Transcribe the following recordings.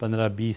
15-20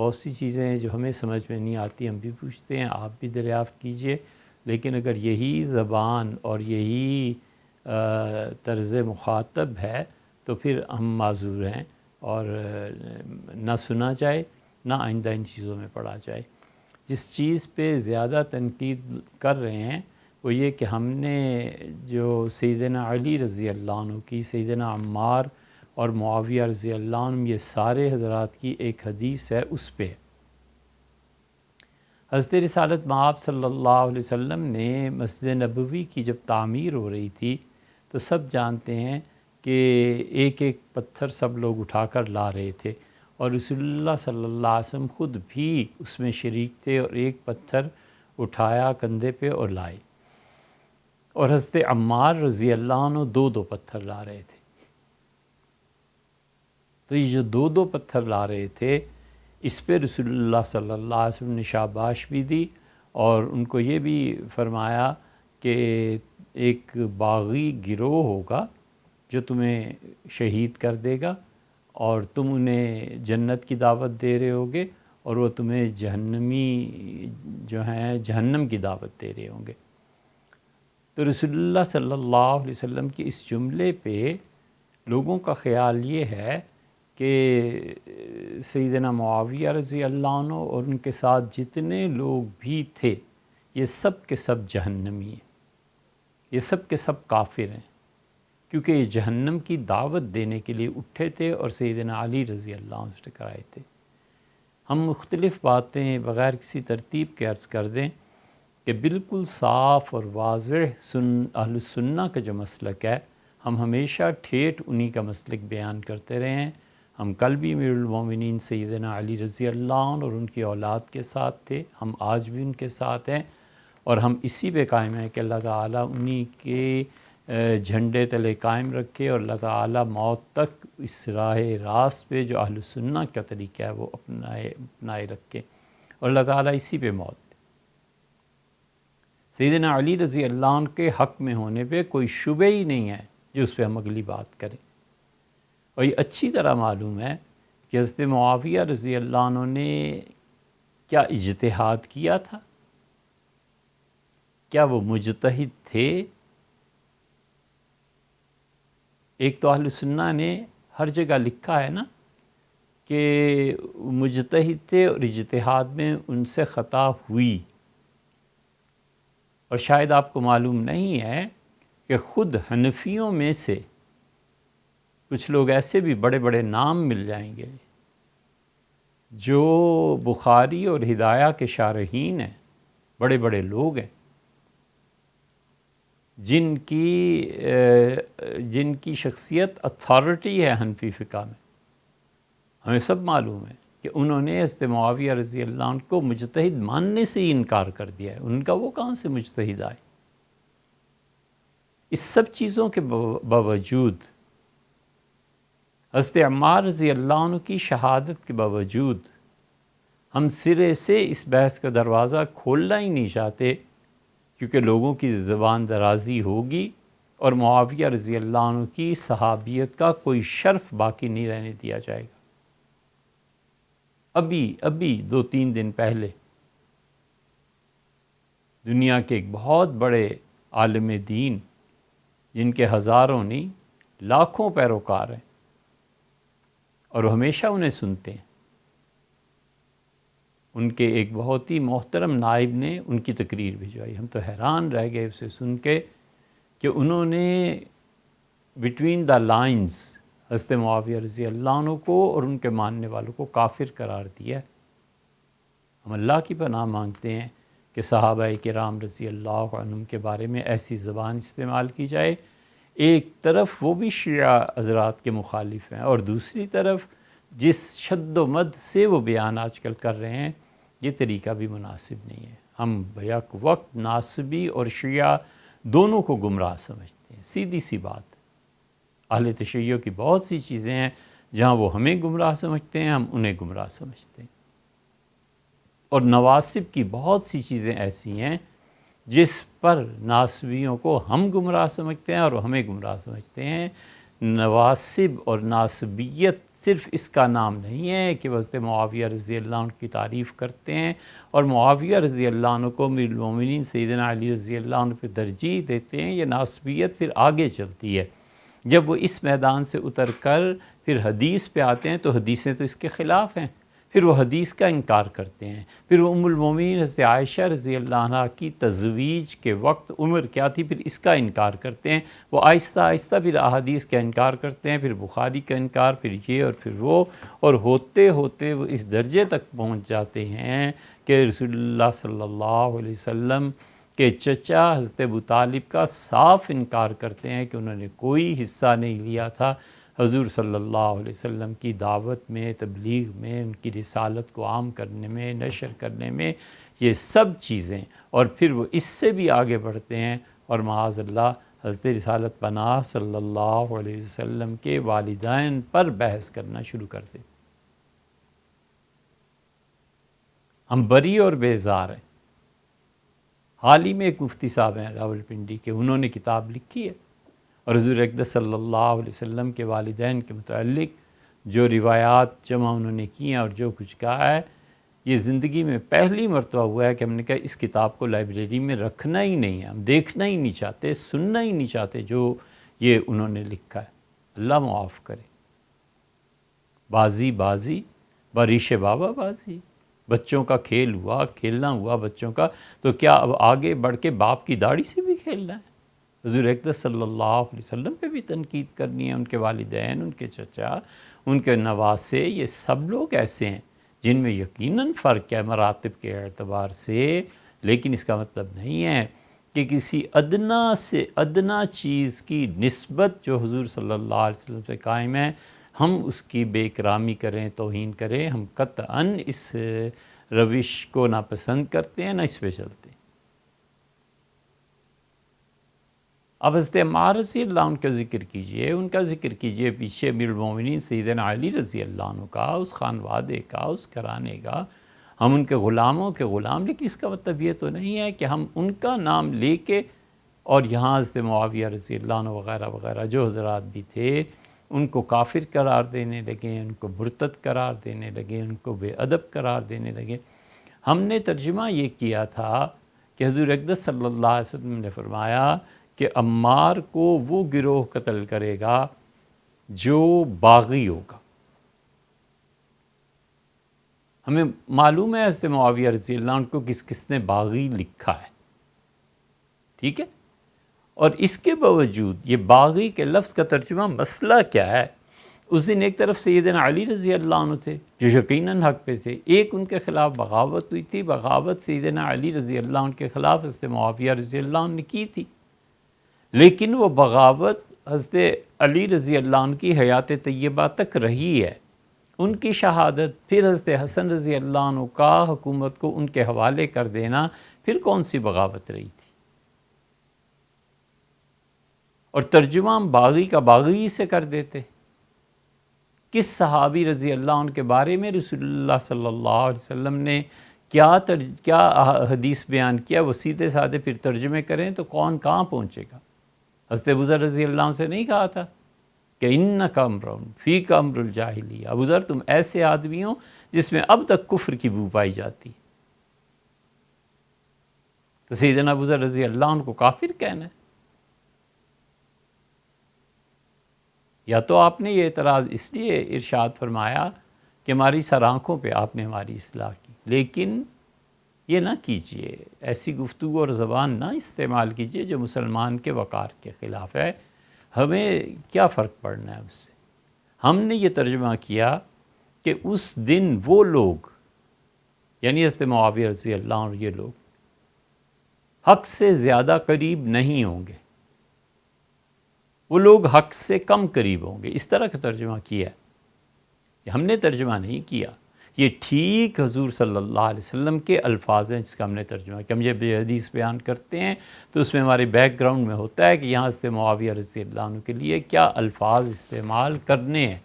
بہت سی چیزیں ہیں جو ہمیں سمجھ میں نہیں آتی، ہم بھی پوچھتے ہیں، آپ بھی دریافت کیجئے، لیکن اگر یہی زبان اور یہی طرز مخاطب ہے تو پھر ہم معذور ہیں، اور نہ سنا جائے نہ آئندہ ان چیزوں میں پڑھا جائے۔ جس چیز پہ زیادہ تنقید کر رہے ہیں وہ یہ کہ ہم نے جو سیدنا علی رضی اللہ عنہ کی، سیدنا عمار اور معاویہ رضی اللہ عنہ، یہ سارے حضرات کی ایک حدیث ہے، اس پہ حضرت رسالت مآب صلی اللہ علیہ وسلم نے مسجد نبوی کی جب تعمیر ہو رہی تھی تو سب جانتے ہیں کہ ایک ایک پتھر سب لوگ اٹھا کر لا رہے تھے، اور رسول اللہ صلی اللہ علیہ وسلم خود بھی اس میں شریک تھے، اور ایک پتھر اٹھایا کندھے پہ اور لائے، اور حضرت عمار رضی اللہ عنہ دو دو پتھر لا رہے تھے۔ تو یہ جو دو دو پتھر لا رہے تھے، اس پہ رسول اللہ صلی اللہ علیہ وسلم نے شاباش بھی دی، اور ان کو یہ بھی فرمایا کہ ایک باغی گروہ ہوگا جو تمہیں شہید کر دے گا، اور تم انہیں جنت کی دعوت دے رہے ہوگے، اور وہ تمہیں جہنمی جو ہیں جہنم کی دعوت دے رہے ہوں گے۔ تو رسول اللہ صلی اللہ علیہ وسلم کی اس جملے پہ لوگوں کا خیال یہ ہے کہ سیدنا معاویہ رضی اللہ عنہ اور ان کے ساتھ جتنے لوگ بھی تھے یہ سب کے سب جہنمی ہیں، یہ سب کے سب کافر ہیں، کیونکہ یہ جہنم کی دعوت دینے کے لیے اٹھے تھے اور سیدنا علی رضی اللہ عنہ سے ٹکرائے تھے۔ ہم مختلف باتیں بغیر کسی ترتیب کے عرض کر دیں کہ بالکل صاف اور واضح اہل السنہ کا جو مسلک ہے، ہم ہمیشہ ٹھیٹھ انہی کا مسلک بیان کرتے رہے ہیں۔ ہم کل بھی امیر المومنین سیدنا علی رضی اللہ عنہ اور ان کی اولاد کے ساتھ تھے، ہم آج بھی ان کے ساتھ ہیں، اور ہم اسی پہ قائم ہیں کہ اللہ تعالیٰ انہی کے جھنڈے تلے قائم رکھے، اور اللہ تعالیٰ موت تک اس راہ راست پہ جو اہل السنہ کا طریقہ ہے وہ اپنائے رکھے، اور اللہ تعالیٰ اسی پہ موت دے۔ سیدنا علی رضی اللہ عنہ کے حق میں ہونے پہ کوئی شبہ ہی نہیں ہے جو اس پہ ہم اگلی بات کریں، اور یہ اچھی طرح معلوم ہے کہ حضرت معاویہ رضی اللہ عنہ نے کیا اجتہاد کیا تھا، کیا وہ مجتہد تھے؟ ایک تو اہل سنہ نے ہر جگہ لکھا ہے نا کہ مجتہد تھے اور اجتہاد میں ان سے خطا ہوئی، اور شاید آپ کو معلوم نہیں ہے کہ خود حنفیوں میں سے کچھ لوگ ایسے بھی بڑے بڑے نام مل جائیں گے جو بخاری اور ہدایہ کے شارحین ہیں، بڑے بڑے لوگ ہیں جن کی شخصیت اتھارٹی ہے حنفی فقہ میں۔ ہمیں سب معلوم ہے کہ انہوں نے حضرت معاویہ رضی اللہ عنہ کو مجتہد ماننے سے ہی انکار کر دیا ہے، ان کا وہ کہاں سے مجتہد آئے؟ اس سب چیزوں کے باوجود، حضرت عمار رضی اللہ عنہ کی شہادت کے باوجود، ہم سرے سے اس بحث کا دروازہ کھولنا ہی نہیں چاہتے، کیونکہ لوگوں کی زبان درازی ہوگی اور معاویہ رضی اللہ عنہ کی صحابیت کا کوئی شرف باقی نہیں رہنے دیا جائے گا۔ ابھی 2-3 دن پہلے دنیا کے ایک بہت بڑے عالم دین، جن کے ہزاروں نہیں لاکھوں پیروکار ہیں اور ہمیشہ انہیں سنتے ہیں، ان کے ایک بہت ہی محترم نائب نے ان کی تقریر بھجوائی۔ ہم تو حیران رہ گئے اسے سن کے کہ انہوں نے بٹوین دا لائنز حضرت معاویہ رضی اللہ عنہ کو اور ان کے ماننے والوں کو کافر قرار دیا ہے۔ ہم اللہ کی پناہ مانگتے ہیں کہ صحابہ کرام رضی اللہ عنہم کے بارے میں ایسی زبان استعمال کی جائے، ایک طرف وہ بھی شیعہ حضرات کے مخالف ہیں اور دوسری طرف جس شد و مد سے وہ بیان آج کل کر رہے ہیں، یہ طریقہ بھی مناسب نہیں ہے۔ ہم بیک وقت ناصبی اور شیعہ دونوں کو گمراہ سمجھتے ہیں، سیدھی سی بات۔ اہل تشیع کی بہت سی چیزیں ہیں جہاں وہ ہمیں گمراہ سمجھتے ہیں، ہم انہیں گمراہ سمجھتے ہیں، اور نواصب کی بہت سی چیزیں ایسی ہیں جس پر ناصبیوں کو ہم گمراہ سمجھتے ہیں اور وہ ہمیں گمراہ سمجھتے ہیں۔ نواسب اور ناسبیت صرف اس کا نام نہیں ہے کہ وہ حضرت معاویہ رضی اللہ عنہ کی تعریف کرتے ہیں اور معاویہ رضی اللہ عنہ کو امیر المومنین سیدنا علی رضی اللہ عنہ پہ ترجیح دیتے ہیں. یہ ناسبیت پھر آگے چلتی ہے. جب وہ اس میدان سے اتر کر پھر حدیث پہ آتے ہیں تو حدیثیں تو اس کے خلاف ہیں، پھر وہ حدیث کا انکار کرتے ہیں. پھر وہ ام المومنین حضرت عائشہ رضی اللہ عنہ کی تزویج کے وقت عمر کیا تھی، پھر اس کا انکار کرتے ہیں. وہ آہستہ آہستہ پھر احادیث کا انکار کرتے ہیں، پھر بخاری کا انکار، پھر یہ اور پھر وہ، اور ہوتے ہوتے وہ اس درجے تک پہنچ جاتے ہیں کہ رسول اللہ صلی اللہ علیہ وسلم کے چچا حضرت ابو طالب کا صاف انکار کرتے ہیں کہ انہوں نے کوئی حصہ نہیں لیا تھا حضور صلی اللہ علیہ وسلم کی دعوت میں، تبلیغ میں، ان کی رسالت کو عام کرنے میں، نشر کرنے میں، یہ سب چیزیں. اور پھر وہ اس سے بھی آگے بڑھتے ہیں اور معاذ اللہ حضرت رسالت پناہ صلی اللہ علیہ وسلم کے والدین پر بحث کرنا شروع کر دیں. ہم بری اور بیزار ہیں. حال ہی میں ایک مفتی صاحب ہیں راولپنڈی کے، انہوں نے کتاب لکھی ہے اور حضور اقدس صلی اللہ علیہ وسلم کے والدین کے متعلق جو روایات جمع انہوں نے کی ہیں اور جو کچھ کہا ہے، یہ زندگی میں پہلی مرتبہ ہوا ہے کہ ہم نے کہا اس کتاب کو لائبریری میں رکھنا ہی نہیں ہے، ہم دیکھنا ہی نہیں چاہتے، سننا ہی نہیں چاہتے جو یہ انہوں نے لکھا ہے. اللہ معاف کرے. بازی بازی باریش بابا بازی، بچوں کا کھیل ہوا، کھیلنا ہوا بچوں کا، تو کیا اب آگے بڑھ کے باپ کی داڑھی سے بھی کھیلنا ہے؟ حضور اقدس صلی اللہ علیہ وسلم پہ بھی تنقید کرنی ہے، ان کے والدین، ان کے چچا، ان کے نواسے، یہ سب لوگ ایسے ہیں جن میں یقیناً فرق ہے مراتب کے اعتبار سے، لیکن اس کا مطلب نہیں ہے کہ کسی ادنا سے ادنا چیز کی نسبت جو حضور صلی اللہ علیہ وسلم سے قائم ہے ہم اس کی بے اکرامی کریں، توہین کریں. ہم قطعاً اس روش کو ناپسند کرتے ہیں، نہ اس پہ چلتے ہیں. اب حضرت عمار رضی اللہ عنہ کا ذکر کیجئے، ان کا ذکر کیجئے، پیچھے امیر المومنین سیدنا علی رضی اللہ عنہ کا، اس خانوادے کا، اس گھرانے کا، ہم ان کے غلاموں کے غلام. لیکن اس کا مطلب یہ تو نہیں ہے کہ ہم ان کا نام لے کے اور یہاں حضرت معاویہ رضی اللہ عنہ وغیرہ وغیرہ جو حضرات بھی تھے ان کو کافر قرار دینے لگے، ان کو مرتد قرار دینے لگے، ان کو بے ادب قرار دینے لگے. ہم نے ترجمہ یہ کیا تھا کہ حضور اقدس صلی اللہ علیہ وسلم نے فرمایا کہ عمار کو وہ گروہ قتل کرے گا جو باغی ہوگا. ہمیں معلوم ہے حضرت معاویہ رضی اللہ عنہ کو کس نے باغی لکھا ہے، ٹھیک ہے، اور اس کے باوجود یہ باغی کے لفظ کا ترجمہ مسئلہ کیا ہے. اس دن ایک طرف سیدنا علی رضی اللہ عنہ تھے جو یقیناً حق پہ تھے، ایک ان کے خلاف بغاوت ہوئی تھی، بغاوت سیدنا علی رضی اللہ عنہ کے خلاف حضرت معاویہ رضی اللہ عنہ نے کی تھی، لیکن وہ بغاوت حضرت علی رضی اللہ عنہ کی حیات طیبہ تک رہی ہے. ان کی شہادت، پھر حضرت حسن رضی اللہ عنہ کا حکومت کو ان کے حوالے کر دینا، پھر کون سی بغاوت رہی تھی؟ اور ترجمہ ہم باغی کا باغی سے کر دیتے. کس صحابی رضی اللہ عنہ کے بارے میں رسول اللہ صلی اللہ علیہ وسلم نے کیا حدیث بیان کیا، وہ سیدھے سادھے پھر ترجمے کریں تو کون کہاں پہنچے گا؟ حضرت ابوذر رضی اللہ عنہ سے نہیں کہا تھا کہ انک امرؤ فیک امر الجاہلیہ، ابوذر تم ایسے آدمی ہو جس میں اب تک کفر کی بو پائی جاتی. تو سیدنا ابوذر رضی اللہ عنہ کو کافر کہنا ہے؟ یا تو آپ نے یہ اعتراض اس لیے ارشاد فرمایا کہ ہماری سر آنکھوں پہ آپ نے ہماری اصلاح کی، لیکن یہ نہ کیجئے، ایسی گفتگو اور زبان نہ استعمال کیجئے جو مسلمان کے وقار کے خلاف ہے. ہمیں کیا فرق پڑنا ہے اس سے؟ ہم نے یہ ترجمہ کیا کہ اس دن وہ لوگ، یعنی حضرت معاویہ رضی اللہ عنہ، یہ لوگ حق سے زیادہ قریب نہیں ہوں گے، وہ لوگ حق سے کم قریب ہوں گے. اس طرح کا ترجمہ کیا ہے، یہ ہم نے ترجمہ نہیں کیا. یہ ٹھیک حضور صلی اللہ علیہ وسلم کے الفاظ ہیں جس کا ہم نے ترجمہ کیا. ہم جب یہ حدیث بیان کرتے ہیں تو اس میں ہمارے بیک گراؤنڈ میں ہوتا ہے کہ یہاں حضرت معاویہ رضی اللہ عنہ کے لیے کیا الفاظ استعمال کرنے ہیں.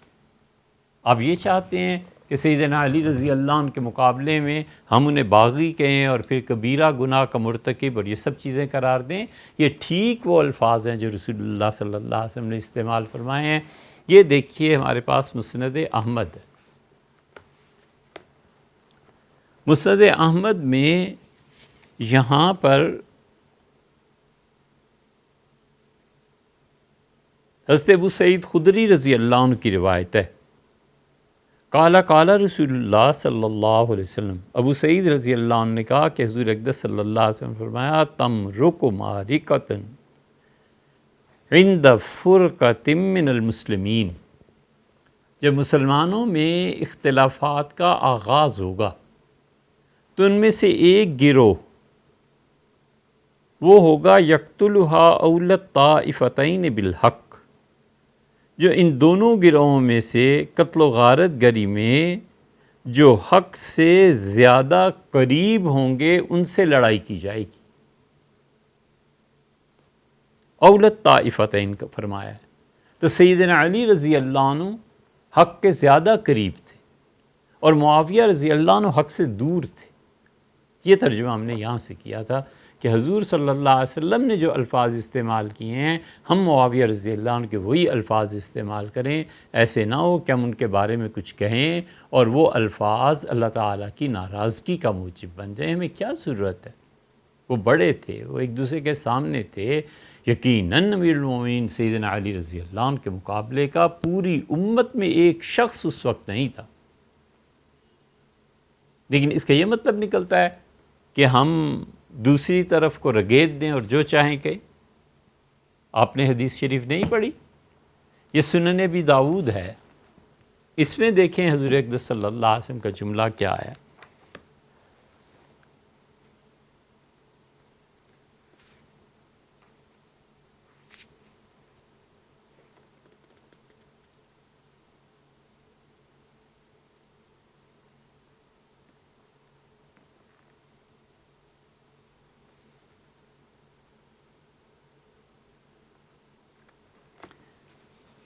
آپ یہ چاہتے ہیں کہ سیدنا علی رضی اللہ عنہ کے مقابلے میں ہم انہیں باغی کہیں اور پھر کبیرہ گناہ کا مرتکب اور یہ سب چیزیں قرار دیں، یہ ٹھیک وہ الفاظ ہیں جو رسول اللہ صلی اللہ علیہ وسلم نے استعمال فرمائے ہیں۔ یہ دیکھیے ہمارے پاس مسند احمد ہے۔ مسند احمد میں یہاں پر حضرت ابو سعید خدری رضی اللہ عنہ کی روایت ہے، قال قال رسول اللہ صلی اللہ علیہ وسلم، ابو سعید رضی اللہ عنہ نے کہا کہ حضور اقدس صلی اللہ علیہ وسلم فرمایا، تمرق مارقۃ عند فرقۃ من المسلمین، جب مسلمانوں میں اختلافات کا آغاز ہوگا تو ان میں سے ایک گروہ وہ ہوگا یقتلھا اول الطائفتین بالحق، جو ان دونوں گروہوں میں سے قتل و غارت گری میں جو حق سے زیادہ قریب ہوں گے ان سے لڑائی کی جائے گی۔ اول الطائفتین کا فرمایا ہے، تو سیدنا علی رضی اللہ عنہ حق کے زیادہ قریب تھے اور معاویہ رضی اللہ عنہ حق سے دور تھے۔ یہ ترجمہ ہم نے یہاں سے کیا تھا کہ حضور صلی اللہ علیہ وسلم نے جو الفاظ استعمال کیے ہیں ہم معاویہ رضی اللہ عنہ کے وہی الفاظ استعمال کریں، ایسے نہ ہو کہ ہم ان کے بارے میں کچھ کہیں اور وہ الفاظ اللہ تعالیٰ کی ناراضگی کا موجب بن جائیں۔ ہمیں کیا ضرورت ہے؟ وہ بڑے تھے، وہ ایک دوسرے کے سامنے تھے۔ یقیناً امیر المومنین سیدنا علی رضی اللہ عنہ کے مقابلے کا پوری امت میں ایک شخص اس وقت نہیں تھا، لیکن اس کا یہ مطلب نکلتا ہے کہ ہم دوسری طرف کو رگیت دیں اور جو چاہیں کہیں۔ آپ نے حدیث شریف نہیں پڑھی؟ یہ سنن ابی داؤد ہے، اس میں دیکھیں حضور اقدس صلی اللہ علیہ وسلم کا جملہ کیا ہے۔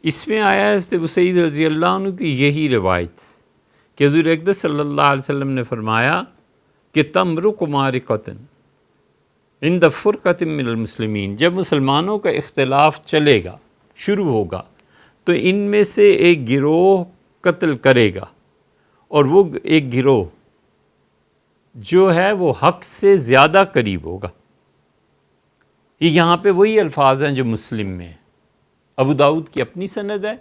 اس میں آیا ہے حضرت ابو سعید رضی اللہ عنہ کی یہی روایت کہ حضور اقدس صلی اللہ علیہ وسلم نے فرمایا کہ تمرق مارقۃ عند فرقۃ من المسلمین، جب مسلمانوں کا اختلاف چلے گا، شروع ہوگا، تو ان میں سے ایک گروہ قتل کرے گا اور وہ ایک گروہ جو ہے وہ حق سے زیادہ قریب ہوگا۔ یہ یہاں پہ وہی الفاظ ہیں جو مسلم میں ہیں۔ ابو داؤد کی اپنی سند ہے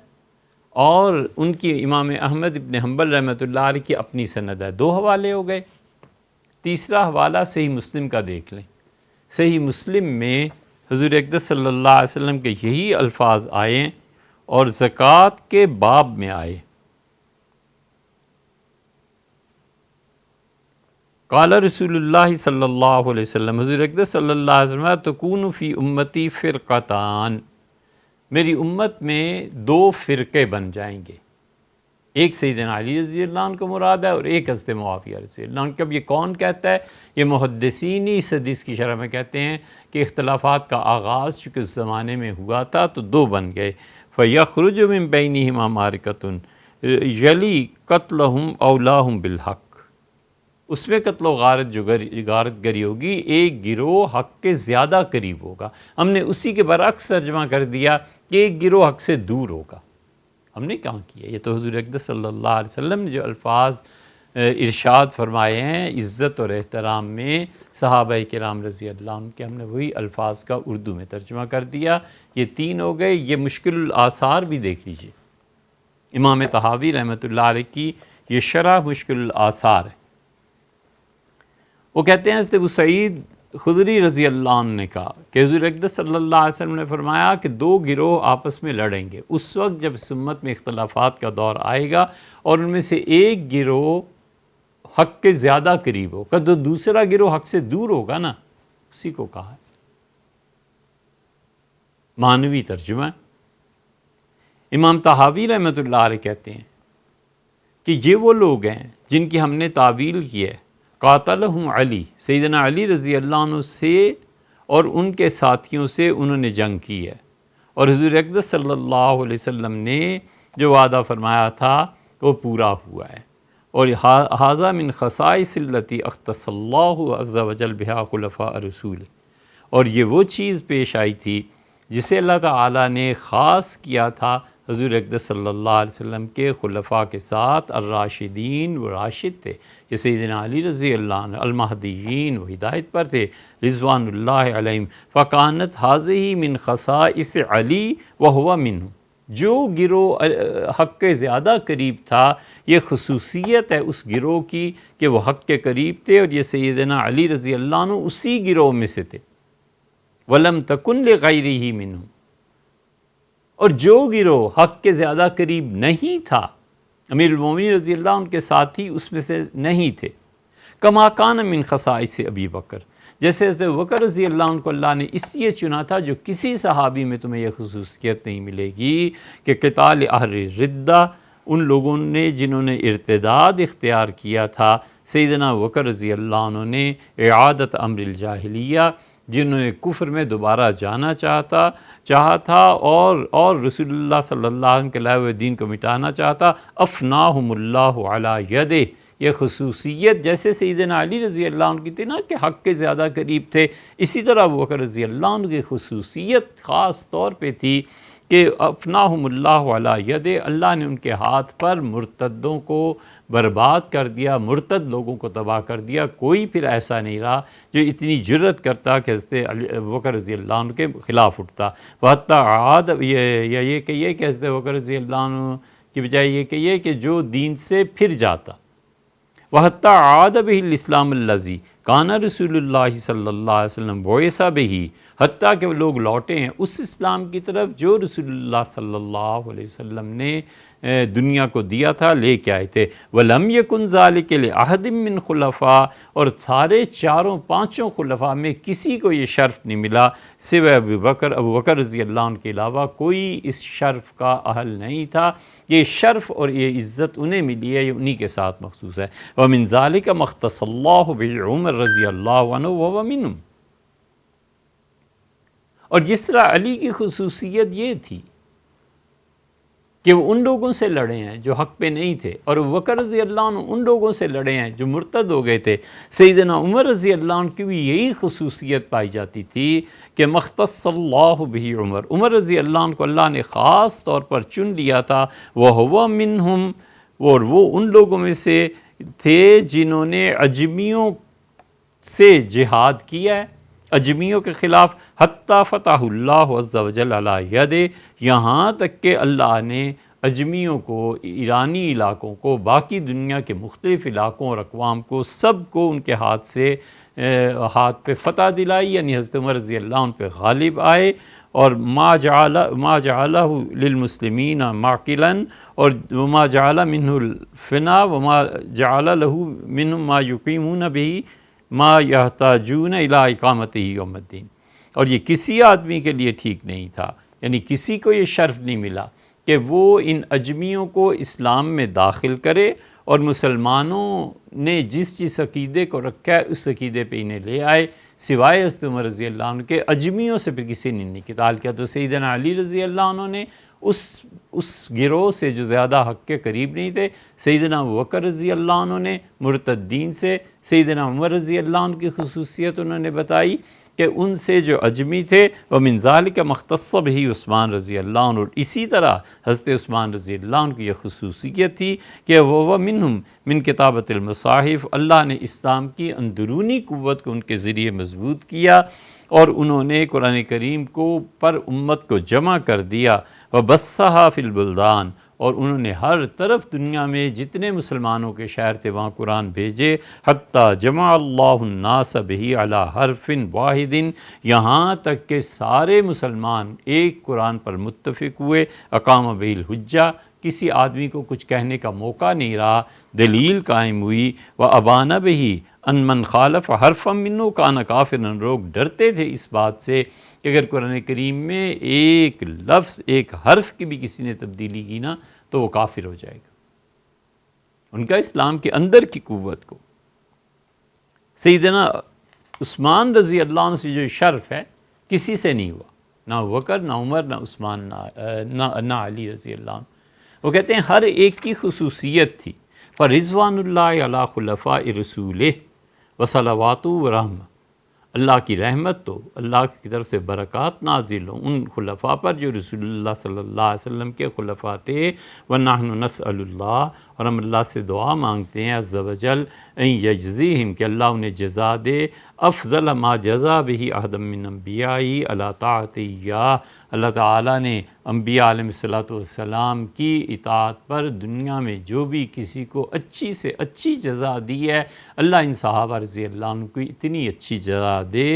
اور ان کی امام احمد ابن حنبل رحمۃ اللہ علیہ کی اپنی سند ہے، دو حوالے ہو گئے۔ تیسرا حوالہ صحیح مسلم کا دیکھ لیں۔ صحیح مسلم میں حضور اقدس صلی اللہ علیہ وسلم کے یہی الفاظ آئے اور زکوٰۃ کے باب میں آئے۔ قال رسول اللہ صلی اللہ علیہ وسلم، حضور اقدس صلی اللہ علیہ وسلم، تکون فی امتی فرقتان، میری امت میں دو فرقے بن جائیں گے، ایک سیدنا علی رضی اللہ عنہ کو مراد ہے اور ایک حضرت معاویہ رضی اللہ عنہ۔ اب یہ کون کہتا ہے؟ یہ محدثین ہی اس حدیث کی شرح میں کہتے ہیں کہ اختلافات کا آغاز چونکہ اس زمانے میں ہوا تھا تو دو بن گئے۔ فَيَخْرُجُ مِن بَيْنِهِمَا مَارِقَةٌ يَلِي قَتْلَهُمْ أَوْلَاهُمْ بِالْحَقِّ، اس میں قتل و غارت گری ہوگی، ایک گروہ حق کے زیادہ قریب ہوگا۔ ہم نے اسی کے برعکس ترجمہ کر دیا کہ ایک گروہ حق سے دور ہوگا۔ ہم نے کہاں کیا؟ یہ تو حضور اقدس صلی اللہ علیہ وسلم نے جو الفاظ ارشاد فرمائے ہیں عزت اور احترام میں صحابہ کرام رضی اللہ عنہ کے، ہم نے وہی الفاظ کا اردو میں ترجمہ کر دیا۔ یہ تین ہو گئے۔ یہ مشکل الآثار بھی دیکھ لیجئے، امام طحاوی رحمۃ اللہ علیہ کی یہ شرح مشکل الآثار ہے۔ وہ کہتے ہیں حضرت ابو سعید خدری رضی اللہ عنہ نے کہا کہ حضور اقدس صلی اللہ علیہ وسلم نے فرمایا کہ دو گروہ آپس میں لڑیں گے اس وقت جب اس امت میں اختلافات کا دور آئے گا، اور ان میں سے ایک گروہ حق کے زیادہ قریب ہوگا تو دوسرا گروہ حق سے دور ہوگا نا، اسی کو کہا ہے۔ معنوی ترجمہ ہے۔ امام طحاوی رحمۃ اللہ علیہ کہتے ہیں کہ یہ وہ لوگ ہیں جن کی ہم نے تعویل کی ہے، قاتلہم علی، سیدنا علی رضی اللہ عنہ سے اور ان کے ساتھیوں سے انہوں نے جنگ کی ہے، اور حضور اقدس صلی اللہ علیہ وسلم نے جو وعدہ فرمایا تھا وہ پورا ہوا ہے، اور ھذا من خصائص التی اختص اللہ عز وجل بہا خلفاء رسول، اور یہ وہ چیز پیش آئی تھی جسے اللہ تعالیٰ نے خاص کیا تھا حضور اقدس صلی اللہ علیہ وسلم کے خلفاء کے ساتھ، الراشدین، وہ راشد تھے، یہ سیدنا علی رضی اللہ عنہ، المہدیین، وہ ہدایت پر تھے رضوان اللہ علیہم، فکانت ھذہ من خصائص علی وہو منہ، جو گروہ حق کے زیادہ قریب تھا یہ خصوصیت ہے اس گروہ کی کہ وہ حق کے قریب تھے، اور یہ سیدنا علی رضی اللہ عنہ اسی گروہ میں سے تھے، وَلَمْ تَكُنْ لِغَيْرِهِ مِنْهُ، اور جو گروہ حق کے زیادہ قریب نہیں تھا، امیر المومنین رضی اللہ عنہ کے ساتھی اس میں سے نہیں تھے، کما کان من خصائص ابی بکر، جیسے حضرت بکر رضی اللہ عنہ کو اللہ نے اس لیے چنا تھا، جو کسی صحابی میں تمہیں یہ خصوصیت نہیں ملے گی کہ قتال اہل ردہ، ان لوگوں نے جنہوں نے ارتداد اختیار کیا تھا، سیدنا بکر رضی اللہ عنہ نے اعادت امر الجاہلیہ، جنہوں نے کفر میں دوبارہ جانا چاہا تھا اور رسول اللہ صلی اللہ علیہ وسلم کے لائے ہوئے دین کو مٹانا چاہتا، افناہم اللہ علی یدہ، یہ خصوصیت جیسے سیدنا علی رضی اللہ عنہ کی تھی نا کہ حق کے زیادہ قریب تھے، اسی طرح ابو بکر رضی اللہ عنہ کی خصوصیت خاص طور پہ تھی کہ افناہم اللہ علی یدہ، اللہ نے ان کے ہاتھ پر مرتدوں کو برباد کر دیا، مرتد لوگوں کو تباہ کر دیا، کوئی پھر ایسا نہیں رہا جو اتنی جرت کرتا کہ حضرت ابو بکر رضی اللہ عنہ کے خلاف اٹھتا، وحتیٰ عاد، یہ کہیے کہ حضرت ابو بکر رضی اللہ عنہ کی بجائے یہ کہیے کہ جو دین سے پھر جاتا، وحتیٰ عاد بہ الاسلام الذی کان رسول اللہ صلی اللہ علیہ وسلم بعث بہ، حتیٰ کہ وہ لوگ لوٹے ہیں اس اسلام کی طرف جو رسول اللہ صلی اللہ علیہ وسلم نے دنیا کو دیا تھا، لے کے آئے تھے، وَلَمْ يَكُنْ ذَلِكَ لِأَحَدٍ مِّنْ خُلَفَاء، اور سارے پانچوں خلفاء میں کسی کو یہ شرف نہیں ملا سوائے ابو بکر رضی اللہ عنہ کے علاوہ کوئی اس شرف کا اہل نہیں تھا، یہ شرف اور یہ عزت انہیں ملی ہے، یہ انہی کے ساتھ مخصوص ہے، وَمِنْ ذَلِكَ مَا اخْتَصَّ اللَّهُ بِعُمَرَ رضی اللہ عنہ وَهُوَ مِنْهُمْ، اور جس طرح علی کی خصوصیت یہ تھی کہ وہ ان لوگوں سے لڑے ہیں جو حق پہ نہیں تھے، اور ابو بکر رضی اللہ عنہ ان لوگوں سے لڑے ہیں جو مرتد ہو گئے تھے، سیدنا عمر رضی اللہ عنہ کی بھی یہی خصوصیت پائی جاتی تھی کہ مختص اللہ بہ عمر رضی اللہ عنہ کو اللہ نے خاص طور پر چن لیا تھا، وہو منہم، اور وہ ان لوگوں میں سے تھے جنہوں نے عجمیوں سے جہاد کیا ہے، اجمیوں کے خلاف، حتیٰ فتح اللہ عز وجل علی یدہ، یہاں تک کہ اللہ نے اجمیوں کو، ایرانی علاقوں کو، باقی دنیا کے مختلف علاقوں اور اقوام کو، سب کو ان کے ہاتھ پہ فتح دلائی، یعنی حضرت عمر رضی اللہ عنہ پہ غالب آئے، اور ما جعلہ للمسلمین معقلا، اور وما جعل منہ الفنا وما جعل لہ منہ ما یقیمون بہ ما یحتاجون الی اقامتہ یوم الدین، اور یہ کسی آدمی کے لیے ٹھیک نہیں تھا، یعنی کسی کو یہ شرف نہیں ملا کہ وہ ان اجمیوں کو اسلام میں داخل کرے، اور مسلمانوں نے جس عقیدے کو رکھا ہے اس عقیدے پہ انہیں لے آئے، سوائے حضرت عمر رضی اللہ عنہ کے اجمیوں سے پھر کسی نے نہیں قتال کیا۔ تو سیدنا علی رضی اللہ عنہ نے اس گروہ سے جو زیادہ حق کے قریب نہیں تھے، سیدنا ابو بکر رضی اللہ عنہ نے مرتدین سے، سیدنا عمر رضی اللہ عنہ کی خصوصیت انہوں نے بتائی کہ ان سے جو اجمی تھے، وَمِنْ ذَلِكَ مَا اخْتَصَّ بِهِ عثمان رضی اللہ عنہ، اور اسی طرح حضرت عثمان رضی اللہ عنہ کی یہ خصوصیت تھی کہ وہ منہم من کتابت المصاحف، اللہ نے اسلام کی اندرونی قوت کو ان کے ذریعے مضبوط کیا، اور انہوں نے قرآن کریم کو پر امت کو جمع کر دیا، وَبَثَّهَا فِي الْبُلْدَانِ، اور انہوں نے ہر طرف دنیا میں جتنے مسلمانوں کے شہر تھے وہاں قرآن بھیجے، حتیٰ جمع اللہ الناس بہ علی حرف واحد، یہاں تک کہ سارے مسلمان ایک قرآن پر متفق ہوئے، اقام بہ الحجہ، کسی آدمی کو کچھ کہنے کا موقع نہیں رہا، دلیل قائم ہوئی، وابان بہ ان من خالف حرفا منہ کان کافرا، لوگ ڈرتے تھے اس بات سے کہ اگر قرآن کریم میں ایک لفظ، ایک حرف کی بھی کسی نے تبدیلی کی نا تو وہ کافر ہو جائے گا۔ ان کا اسلام کے اندر کی قوت کو سیدنا عثمان رضی اللہ عنہ سے جو شرف ہے کسی سے نہیں ہوا، نہ ابوبکر، نہ عمر، نہ عثمان، نہ علی رضی اللہ عنہ۔ وہ کہتے ہیں ہر ایک کی خصوصیت تھی، فرضوان اللہ علی خلفاء رسولہ وصلوات و رحمہ، اللہ کی رحمت تو اللہ کی طرف سے برکات نازل ہوں ان خلفاء پر جو رسول اللہ صلی اللہ علیہ وسلم کے خلفاء تھے، وَنَحْنُ نَسْأَلُ اللَّهَ، اور ہم اللہ سے دعا مانگتے ہیں عز وجل ان یجزیہم، کہ اللہ انہیں جزا دے افضل ما جزا بہ احد من انبیائی علی طاعت ایہ، اللہ تعالیٰ نے انبیاء علیہ الصلوۃ والسلام کی اطاعت پر دنیا میں جو بھی کسی کو اچھی سے اچھی جزا دی ہے، اللہ ان صحابہ رضی اللہ عنہ کو اتنی اچھی جزا دے۔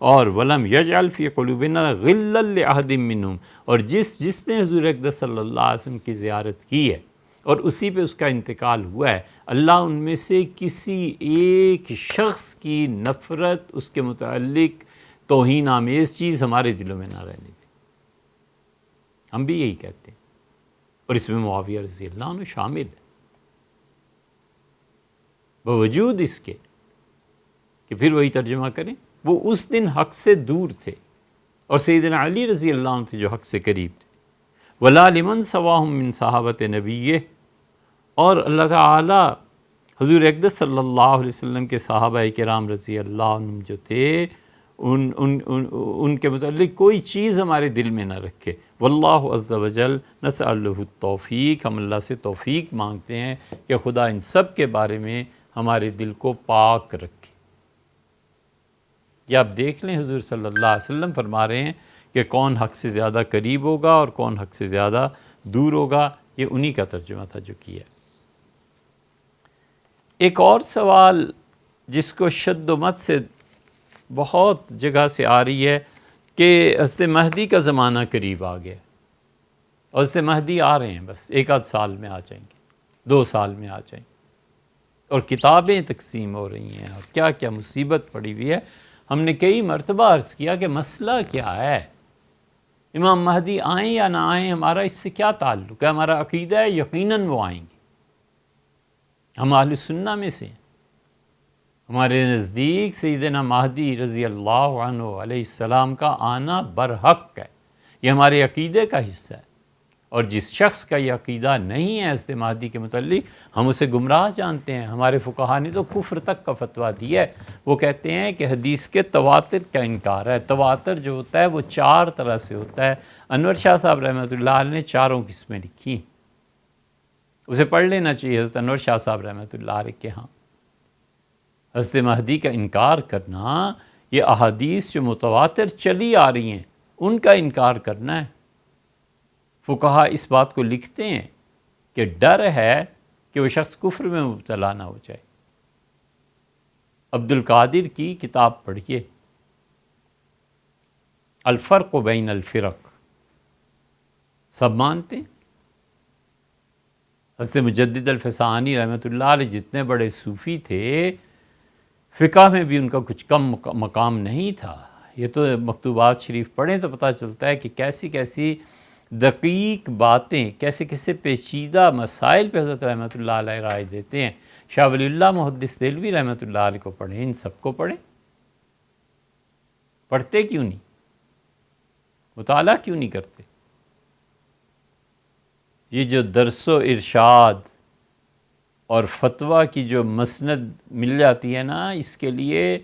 اور ولم یجعل فی قلوبنا غلا لاحد منہم، اور جس نے حضور اقدس صلی اللہ علیہ وسلم کی زیارت کی ہے اور اسی پہ اس کا انتقال ہوا ہے، اللہ ان میں سے کسی ایک شخص کی نفرت، اس کے متعلق توہین آمیز چیز ہمارے دلوں میں نہ رہنے دے۔ ہم بھی یہی کہتے ہیں، اور اس میں معاویہ رضی اللہ عنہ شامل ہے، باوجود اس کے کہ پھر وہی ترجمہ کریں، وہ اس دن حق سے دور تھے، اور سیدنا علی رضی اللہ عنہ تھے جو حق سے قریب تھے۔ وَلَا لِمَنْ سَوَاهُمْ مِنْ صَحَابَةِ نَبِيِّهِ، اور اللہ تعالیٰ حضور اقدس صلی اللہ علیہ وسلم کے صحابہ کرام رضی اللہ عنہم جو تھے ان کے متعلق کوئی چیز ہمارے دل میں نہ رکھے۔ واللہ عز وجل نسألہ التوفیق، ہم اللہ سے توفیق مانگتے ہیں کہ خدا ان سب کے بارے میں ہمارے دل کو پاک رکھے۔ یہ آپ دیکھ لیں، حضور صلی اللہ علیہ وسلم فرما رہے ہیں کہ کون حق سے زیادہ قریب ہوگا اور کون حق سے زیادہ دور ہوگا، یہ انہی کا ترجمہ تھا جو کیا۔ ایک اور سوال جس کو شد و مت سے بہت جگہ سے آ رہی ہے کہ حضرت مہدی کا زمانہ قریب آ گیا، اور حضرت مہدی آ رہے ہیں، بس ایک آدھ سال میں آ جائیں گے، 2 سال میں آ جائیں گے، اور کتابیں تقسیم ہو رہی ہیں، اور کیا کیا مصیبت پڑی ہوئی ہے۔ ہم نے کئی مرتبہ عرض کیا کہ مسئلہ کیا ہے، امام مہدی آئیں یا نہ آئیں، ہمارا اس سے کیا تعلق ہے؟ ہمارا عقیدہ ہے یقیناً وہ آئیں گے، ہم اہل سنہ میں سے ہیں، ہمارے نزدیک سیدنا مہدی رضی اللہ عنہ علیہ السلام کا آنا برحق ہے، یہ ہمارے عقیدے کا حصہ ہے، اور جس شخص کا یہ عقیدہ نہیں ہے حضرت مہدی کے متعلق، ہم اسے گمراہ جانتے ہیں۔ ہمارے فقہا نے تو کفر تک کا فتویٰ دیا ہے، وہ کہتے ہیں کہ حدیث کے تواتر کا انکار ہے۔ تواتر جو ہوتا ہے وہ 4 طرح سے ہوتا ہے، انور شاہ صاحب رحمۃ اللہ علیہ نے 4 قسمیں لکھی ہیں، اسے پڑھ لینا چاہیے حضرت انور شاہ صاحب رحمۃ اللہ علیہ کے ہاں۔ حضرت مہدی کا انکار کرنا، یہ احادیث جو متواتر چلی آ رہی ہیں ان کا انکار کرنا ہے۔ فقہا اس بات کو لکھتے ہیں کہ ڈر ہے کہ وہ شخص کفر میں مبتلا نہ ہو جائے۔ عبد القادر کی کتاب پڑھیے، الفرق بین الفرق، سب مانتے ہیں۔ حضرت مجدد الفسانی رحمۃ اللہ علیہ جتنے بڑے صوفی تھے، فقہ میں بھی ان کا کچھ کم مقام نہیں تھا۔ یہ تو مکتوبات شریف پڑھیں تو پتہ چلتا ہے کہ کیسی کیسی دقیق باتیں، کیسے کیسے پیچیدہ مسائل پہ حضرت رحمۃ اللہ علیہ رائے دیتے ہیں۔ شاہ ولی اللہ محدث دہلوی رحمۃ اللہ علیہ کو پڑھیں، ان سب کو پڑھیں۔ پڑھتے کیوں نہیں؟ مطالعہ کیوں نہیں کرتے؟ یہ جو درس و ارشاد اور فتویٰ کی جو مسند مل جاتی ہے نا، اس کے لیے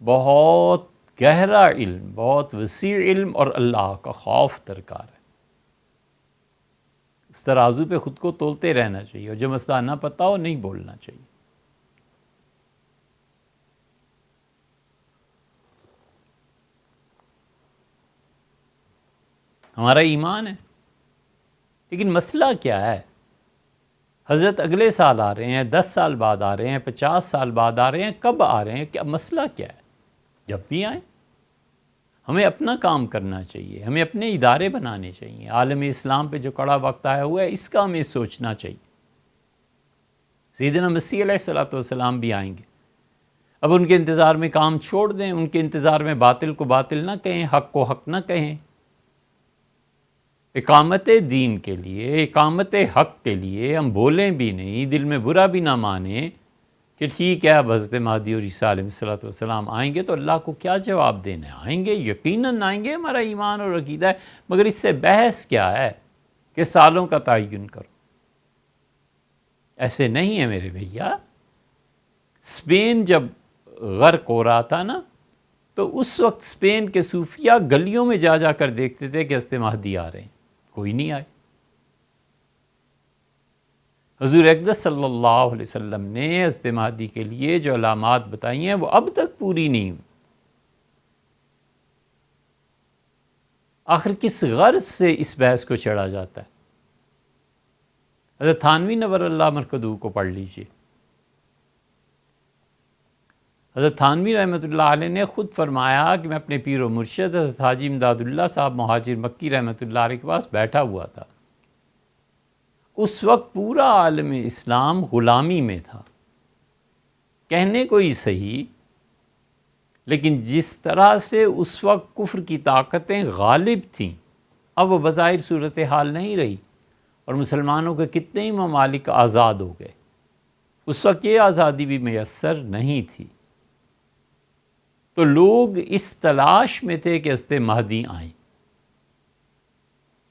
بہت گہرا علم، بہت وسیع علم اور اللہ کا خوف درکار ہے۔ اس ترازو پہ خود کو تولتے رہنا چاہیے، اور جو مسئلہ نہ پتہ ہو نہیں بولنا چاہیے۔ ہمارا ایمان ہے، لیکن مسئلہ کیا ہے؟ حضرت اگلے سال آ رہے ہیں، 10 سال بعد آ رہے ہیں، 50 سال بعد آ رہے ہیں، کب آ رہے ہیں؟ کیا مسئلہ کیا ہے؟ جب بھی آئیں، ہمیں اپنا کام کرنا چاہیے، ہمیں اپنے ادارے بنانے چاہیے۔ عالم اسلام پہ جو کڑا وقت آیا ہوا ہے، اس کا ہمیں سوچنا چاہیے۔ سیدنا مسیح علیہ السلام بھی آئیں گے، اب ان کے انتظار میں کام چھوڑ دیں، ان کے انتظار میں باطل کو باطل نہ کہیں، حق کو حق نہ کہیں۔ اقامت دین کے لیے، اقامت حق کے لیے ہم بولیں بھی نہیں، دل میں برا بھی نہ مانیں کہ ٹھیک ہے اب حضرت مہدی اور عیسیٰ علیہ السلام آئیں گے تو اللہ کو کیا جواب دینا ہے؟ آئیں گے، یقیناً آئیں گے، ہمارا ایمان اور عقیدہ ہے، مگر اس سے بحث کیا ہے کہ سالوں کا تعین کرو؟ ایسے نہیں ہے میرے بھیا. اسپین جب غرق ہو رہا تھا نا تو اس وقت اسپین کے صوفیہ گلیوں میں جا جا کر دیکھتے تھے کہ حضرت مہدی آ رہے ہیں، کوئی نہیں آئے. حضور اقدس صلی اللہ علیہ وسلم نے حضرت مہدی کے لیے جو علامات بتائی ہیں وہ اب تک پوری نہیں ہوئی. آخر کس غرض سے اس بحث کو چڑھا جاتا ہے؟ حضرت تھانوی نور اللہ مرکزو کو پڑھ لیجئے. حضرت تھانوی رحمۃ اللہ علیہ نے خود فرمایا کہ میں اپنے پیر و مرشد حضرت حاجی امداد اللہ صاحب مہاجر مکی رحمۃ اللہ علیہ کے پاس بیٹھا ہوا تھا. اس وقت پورا عالم اسلام غلامی میں تھا. کہنے کو ہی صحیح، لیکن جس طرح سے اس وقت کفر کی طاقتیں غالب تھیں، اب وہ بظاہر صورتحال نہیں رہی، اور مسلمانوں کے کتنے ہی ممالک آزاد ہو گئے. اس وقت یہ آزادی بھی میسر نہیں تھی. تو لوگ اس تلاش میں تھے کہ حضرت مہدی آئیں،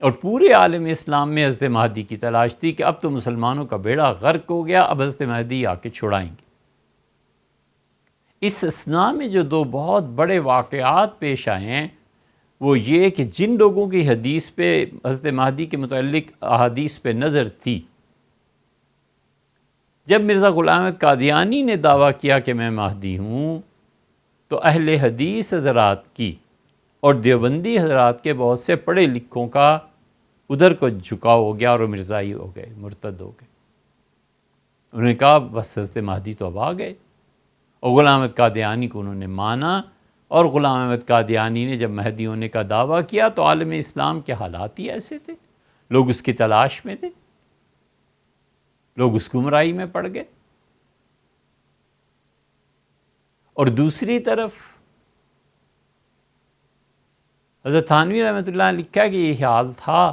اور پورے عالم اسلام میں حضرت مہدی کی تلاش تھی کہ اب تو مسلمانوں کا بیڑا غرق ہو گیا، اب حضرت مہدی آ کے چھڑائیں گے. اس اثناء میں جو دو بہت بڑے واقعات پیش آئے ہیں وہ یہ کہ جن لوگوں کی حدیث پہ حضرت مہدی کے متعلق احادیث پہ نظر تھی، جب مرزا غلام احمد قادیانی نے دعویٰ کیا کہ میں مہدی ہوں تو اہل حدیث حضرات کی اور دیوبندی حضرات کے بہت سے پڑھے لکھوں کا ادھر کو جھکاؤ ہو گیا اور وہ مرزائی ہو گئے، مرتد ہو گئے. انہوں نے کہا بس حضرت مہدی تو اب آ گئے، اور غلام احمد قادیانی کو انہوں نے مانا. اور غلام احمد قادیانی نے جب مہدی ہونے کا دعویٰ کیا تو عالم اسلام کے حالات ہی ایسے تھے، لوگ اس کی تلاش میں تھے، لوگ اس گمراہی میں پڑ گئے. اور دوسری طرف حضرت تھانوی رحمۃ اللہ نے لکھا کہ یہ حال تھا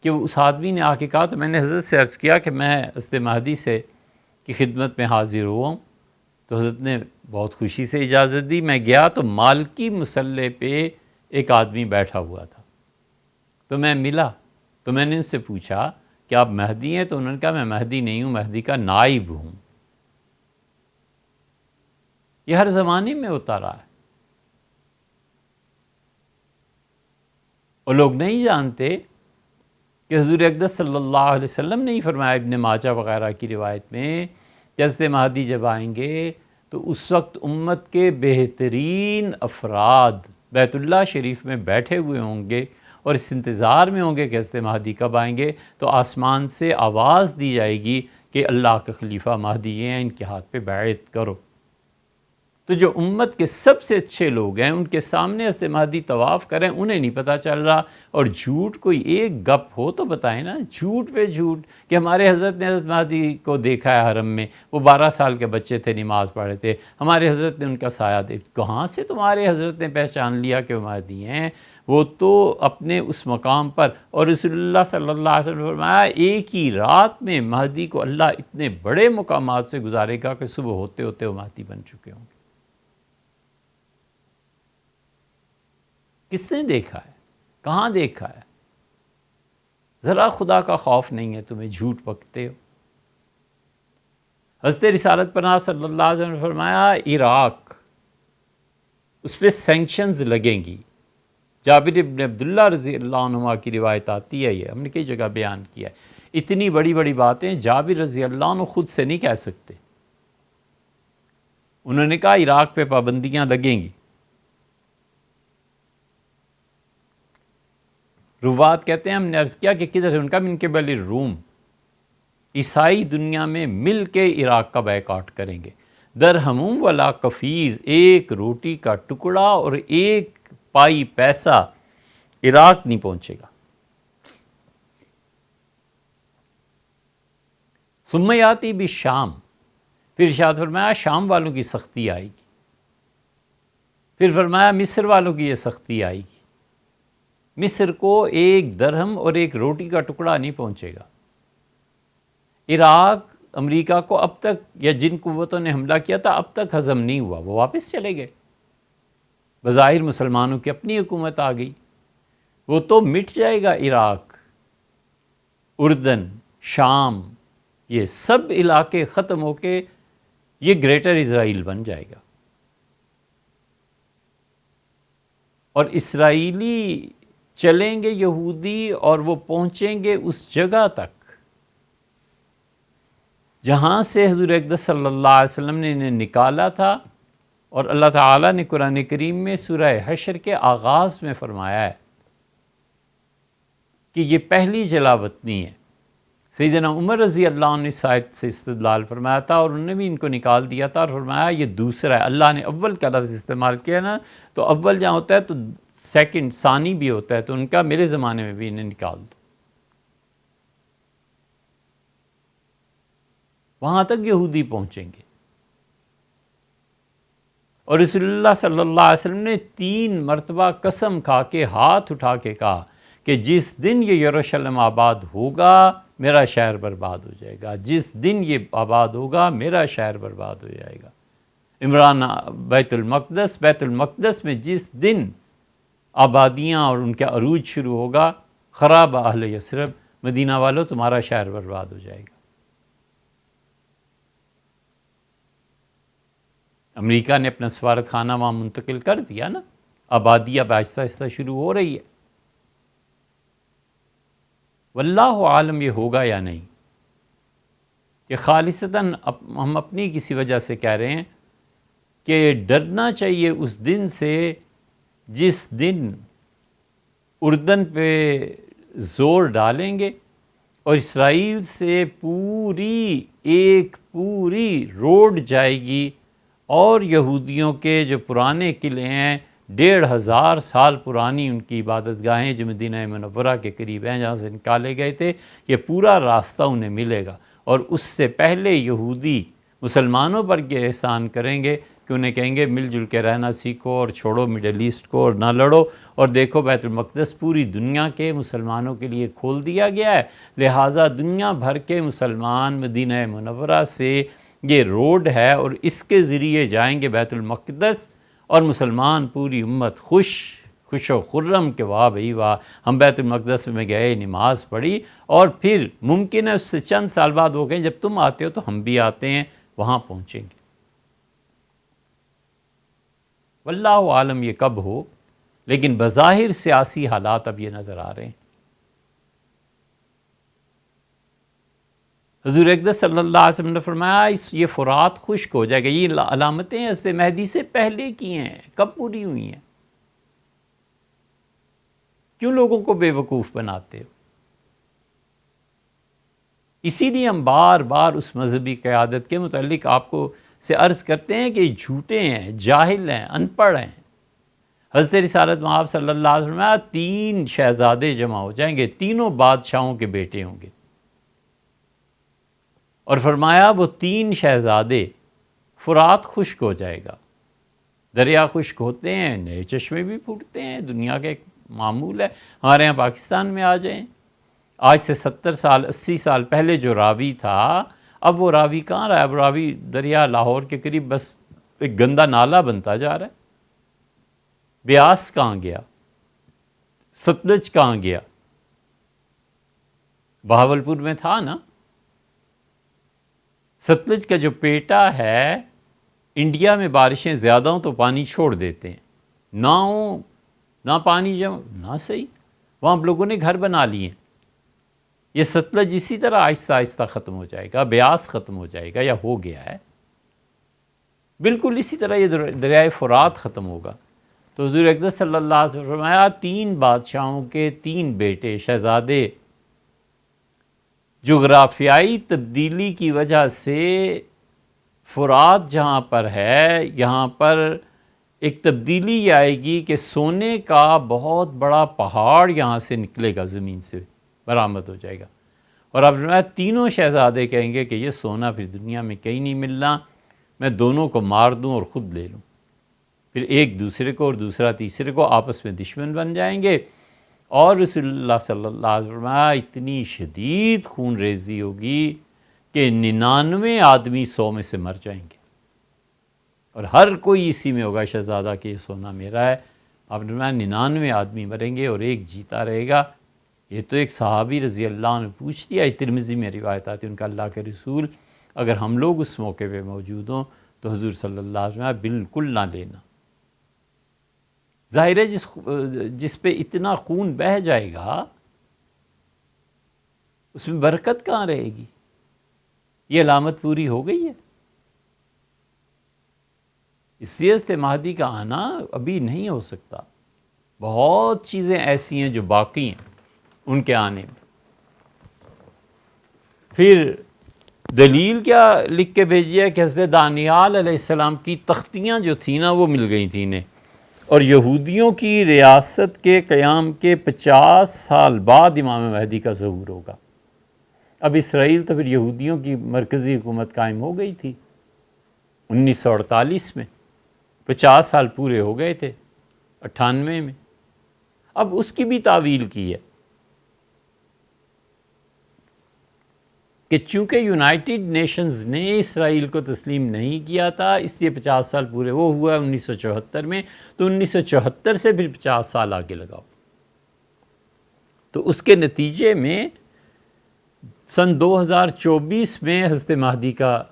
کہ اس آدمی نے آ کے کہا تو میں نے حضرت سے عرض کیا کہ میں حضرت مہدی سے کی خدمت میں حاضر ہوا ہوں. تو حضرت نے بہت خوشی سے اجازت دی. میں گیا تو مالکی مسلح پہ ایک آدمی بیٹھا ہوا تھا، تو میں ملا تو میں نے ان سے پوچھا کہ آپ مہدی ہیں؟ تو انہوں نے کہا میں مہدی نہیں ہوں، مہدی کا نائب ہوں. یہ ہر زمانے میں ہوتا رہا ہے، اور لوگ نہیں جانتے کہ حضور اقدس صلی اللہ علیہ وسلم نے ہی فرمایا ابن ماجہ وغیرہ کی روایت میں کہ حضرت مہدی جب آئیں گے تو اس وقت امت کے بہترین افراد بیت اللہ شریف میں بیٹھے ہوئے ہوں گے اور اس انتظار میں ہوں گے کہ حضرت مہدی کب آئیں گے. تو آسمان سے آواز دی جائے گی کہ اللہ کے خلیفہ مہدی یہ ہیں، ان کے ہاتھ پہ بیعت کرو. تو جو امت کے سب سے اچھے لوگ ہیں ان کے سامنے حضرت مہدی طواف کریں، انہیں نہیں پتہ چل رہا. اور جھوٹ کوئی ایک گپ ہو تو بتائیں نا، جھوٹ پہ جھوٹ کہ ہمارے حضرت نے حضرت مہدی کو دیکھا ہے حرم میں، وہ 12 سال کے بچے تھے، نماز پڑھ رہے تھے، ہمارے حضرت نے ان کا سایہ دیکھا. کہاں سے تمہارے حضرت نے پہچان لیا کہ وہ مہدی ہیں؟ وہ تو اپنے اس مقام پر، اور رسول اللہ صلی اللہ علیہ وسلم نے فرمایا ایک ہی رات میں مہدی کو اللہ اتنے بڑے مقامات سے گزارے گا کہ صبح ہوتے ہوتے وہ مہدی بن چکے ہوں گے. کس نے دیکھا ہے؟ کہاں دیکھا ہے؟ ذرا خدا کا خوف نہیں ہے، تمہیں جھوٹ بکتے ہو. حضرت رسالت پناہ صلی اللہ علیہ وسلم نے فرمایا عراق، اس پہ سینکشنز لگیں گی. جابر ابن عبداللہ رضی اللہ عنہ کی روایت آتی ہے، یہ ہم نے کئی جگہ بیان کیا ہے. اتنی بڑی بڑی باتیں جابر رضی اللہ عنہ خود سے نہیں کہہ سکتے. انہوں نے کہا عراق پہ پابندیاں لگیں گی. روات کہتے ہیں ہم نے عرض کیا کہ کدھر سے؟ ان کا من قبل روم، عیسائی دنیا میں مل کے عراق کا بائیکاٹ کریں گے. درہم ولا کفیز، ایک روٹی کا ٹکڑا اور ایک پائی پیسہ عراق نہیں پہنچے گا. ثم یاتی بالشام، پھر ارشاد فرمایا شام والوں کی سختی آئے گی. پھر فرمایا مصر والوں کی یہ سختی آئے گی. مصر کو ایک درہم اور ایک روٹی کا ٹکڑا نہیں پہنچے گا. عراق امریکہ کو اب تک، یا جن قوتوں نے حملہ کیا تھا اب تک ہضم نہیں ہوا، وہ واپس چلے گئے. بظاہر مسلمانوں کی اپنی حکومت آ گئی، وہ تو مٹ جائے گا. عراق، اردن، شام، یہ سب علاقے ختم ہو کے یہ گریٹر اسرائیل بن جائے گا، اور اسرائیلی چلیں گے یہودی اور وہ پہنچیں گے اس جگہ تک جہاں سے حضور اقدس صلی اللہ علیہ وسلم نے انہیں نکالا تھا، اور اللہ تعالیٰ نے قرآن کریم میں سورہ حشر کے آغاز میں فرمایا ہے کہ یہ پہلی جلا وطنی ہے۔ سیدنا عمر رضی اللہ عنہ نے اس آیت سے استدلال فرمایا تھا، اور انہوں نے بھی ان کو نکال دیا تھا اور فرمایا یہ دوسرا ہے۔ اللہ نے اول کا لفظ استعمال کیا نا، تو اول جہاں ہوتا ہے تو سیکنڈ ثانی بھی ہوتا ہے، تو ان کا میرے زمانے میں بھی انہیں نکال دو۔ وہاں تک یہودی پہنچیں گے، اور رسول اللہ صلی اللہ علیہ وسلم نے 3 مرتبہ قسم کھا کے ہاتھ اٹھا کے کہا کہ جس دن یہ یروشلم آباد ہوگا میرا شہر برباد ہو جائے گا، جس دن یہ آباد ہوگا میرا شہر برباد ہو جائے گا۔ عمران بیت المقدس میں جس دن آبادیاں اور ان کا عروج شروع ہوگا، خراب اہل یثرب، مدینہ والوں تمہارا شہر برباد ہو جائے گا۔ امریکہ نے اپنا سفارت خانہ وہاں منتقل کر دیا نا، آبادی اب آہستہ آہستہ شروع ہو رہی ہے۔ واللہ عالم یہ ہوگا یا نہیں، کہ خالصتاً ہم اپنی کسی وجہ سے کہہ رہے ہیں کہ ڈرنا چاہیے اس دن سے جس دن اردن پہ زور ڈالیں گے اور اسرائیل سے ایک پوری روڈ جائے گی، اور یہودیوں کے جو پرانے قلعے ہیں 1500 سال پرانی ان کی عبادت گاہیں جو مدینہ منورہ کے قریب ہیں جہاں سے نکالے گئے تھے، یہ پورا راستہ انہیں ملے گا، اور اس سے پہلے یہودی مسلمانوں پر یہ احسان کریں گے کہ انہیں کہیں گے مل جل کے رہنا سیکھو اور چھوڑو مڈل ایسٹ کو اور نہ لڑو، اور دیکھو بیت المقدس پوری دنیا کے مسلمانوں کے لیے کھول دیا گیا ہے، لہٰذا دنیا بھر کے مسلمان مدینہ منورہ سے یہ روڈ ہے اور اس کے ذریعے جائیں گے بیت المقدس، اور مسلمان پوری امت خوش و خرم کہ واہ بھئی واہ ہم بیت المقدس میں گئے، نماز پڑھی، اور پھر ممکن ہے اس سے چند سال بعد وہ کہیں جب تم آتے ہو تو ہم بھی آتے ہیں، وہاں پہنچیں گے۔ واللہ عالم یہ کب ہو، لیکن بظاہر سیاسی حالات اب یہ نظر آ رہے ہیں۔ حضور اقدس صلی اللہ علیہ وسلم نے فرمایا یہ فرات خشک ہو جائے گا، یہ علامتیں حضرت مہدی سے پہلے کی ہیں، کب پوری ہوئی ہیں؟ کیوں لوگوں کو بے وقوف بناتے ہو؟ اسی لیے ہم بار بار اس مذہبی قیادت کے متعلق آپ کو سے عرض کرتے ہیں کہ یہ جھوٹے ہیں، جاہل ہیں، ان پڑھ ہیں۔ حضرت رسالت مآب صلی اللہ علیہ وسلم میں 3 شہزادے جمع ہو جائیں گے، تینوں بادشاہوں کے بیٹے ہوں گے، اور فرمایا وہ 3 شہزادے فرات خشک ہو جائے گا، دریا خشک ہوتے ہیں، نئے چشمے بھی پھوٹتے ہیں، دنیا کا ایک معمول ہے۔ ہمارے یہاں پاکستان میں آ جائیں، آج سے 70 سال 80 سال پہلے جو راوی تھا، اب وہ راوی کہاں رہا ہے؟ اب راوی دریا لاہور کے قریب بس ایک گندا نالا بنتا جا رہا ہے۔ بیاس کہاں گیا؟ ستلج کہاں گیا؟ بہاولپور میں تھا نا۔ ستلج کا جو پیٹا ہے، انڈیا میں بارشیں زیادہ ہوں تو پانی چھوڑ دیتے ہیں، نہ پانی جمع نہ صحیح، وہاں ہم لوگوں نے گھر بنا لیے ہیں۔ یہ ستلج اسی طرح آہستہ آہستہ ختم ہو جائے گا، بیاس ختم ہو جائے گا یا ہو گیا ہے، بالکل اسی طرح یہ دریائے فرات ختم ہوگا۔ تو حضور اقدس صلی اللہ علیہ وسلم فرمایا 3 بادشاہوں کے 3 بیٹے شہزادے جغرافیائی تبدیلی کی وجہ سے فرات جہاں پر ہے یہاں پر ایک تبدیلی یہ آئے گی کہ سونے کا بہت بڑا پہاڑ یہاں سے نکلے گا، زمین سے برآمد ہو جائے گا، اور اب تینوں شہزادے کہیں گے کہ یہ سونا پھر دنیا میں کہیں نہیں ملنا، میں دونوں کو مار دوں اور خود لے لوں، پھر ایک دوسرے کو اور دوسرا تیسرے کو آپس میں دشمن بن جائیں گے، اور رسول اللہ صلی اللہ علیہ وسلم اتنی شدید خون ریزی ہوگی کہ 99 آدمی 100 میں سے مر جائیں گے، اور ہر کوئی اسی میں ہوگا شہزادہ کہ یہ سونا میرا ہے۔ اب 99 آدمی مریں گے اور ایک جیتا رہے گا، یہ تو ایک صحابی رضی اللہ عنہ پوچھ دیا، ترمذی میں روایت آتی ہے ان کا، اللہ کے رسول اگر ہم لوگ اس موقع پہ موجود ہوں تو حضور صلی اللہ علیہ وسلم بالکل نہ لینا۔ ظاہر ہے جس پہ اتنا خون بہہ جائے گا اس میں برکت کہاں رہے گی؟ یہ علامت پوری ہو گئی ہے۔ اس لیے حضرت مہدی کا آنا ابھی نہیں ہو سکتا، بہت چیزیں ایسی ہیں جو باقی ہیں ان کے آنے میں۔ پھر دلیل کیا لکھ کے بھیجی ہے کہ حضرت دانیال علیہ السلام کی تختیاں جو تھیں نا وہ مل گئی تھیں انہیں، اور یہودیوں کی ریاست کے قیام کے 50 سال بعد امام مہدی کا ظہور ہوگا۔ اب اسرائیل تو پھر یہودیوں کی مرکزی حکومت قائم ہو گئی تھی 1948 میں، 50 سال پورے ہو گئے تھے 98 میں۔ اب اس کی بھی تعویل کی ہے کہ چونکہ یونائٹڈ نیشنز نے اسرائیل کو تسلیم نہیں کیا تھا اس لیے 50 سال پورے، وہ ہوا 1974 میں، تو 1974 سے پھر 50 سال آگے لگاؤ، تو اس کے نتیجے میں سن 2024 میں حضرت مہدی کا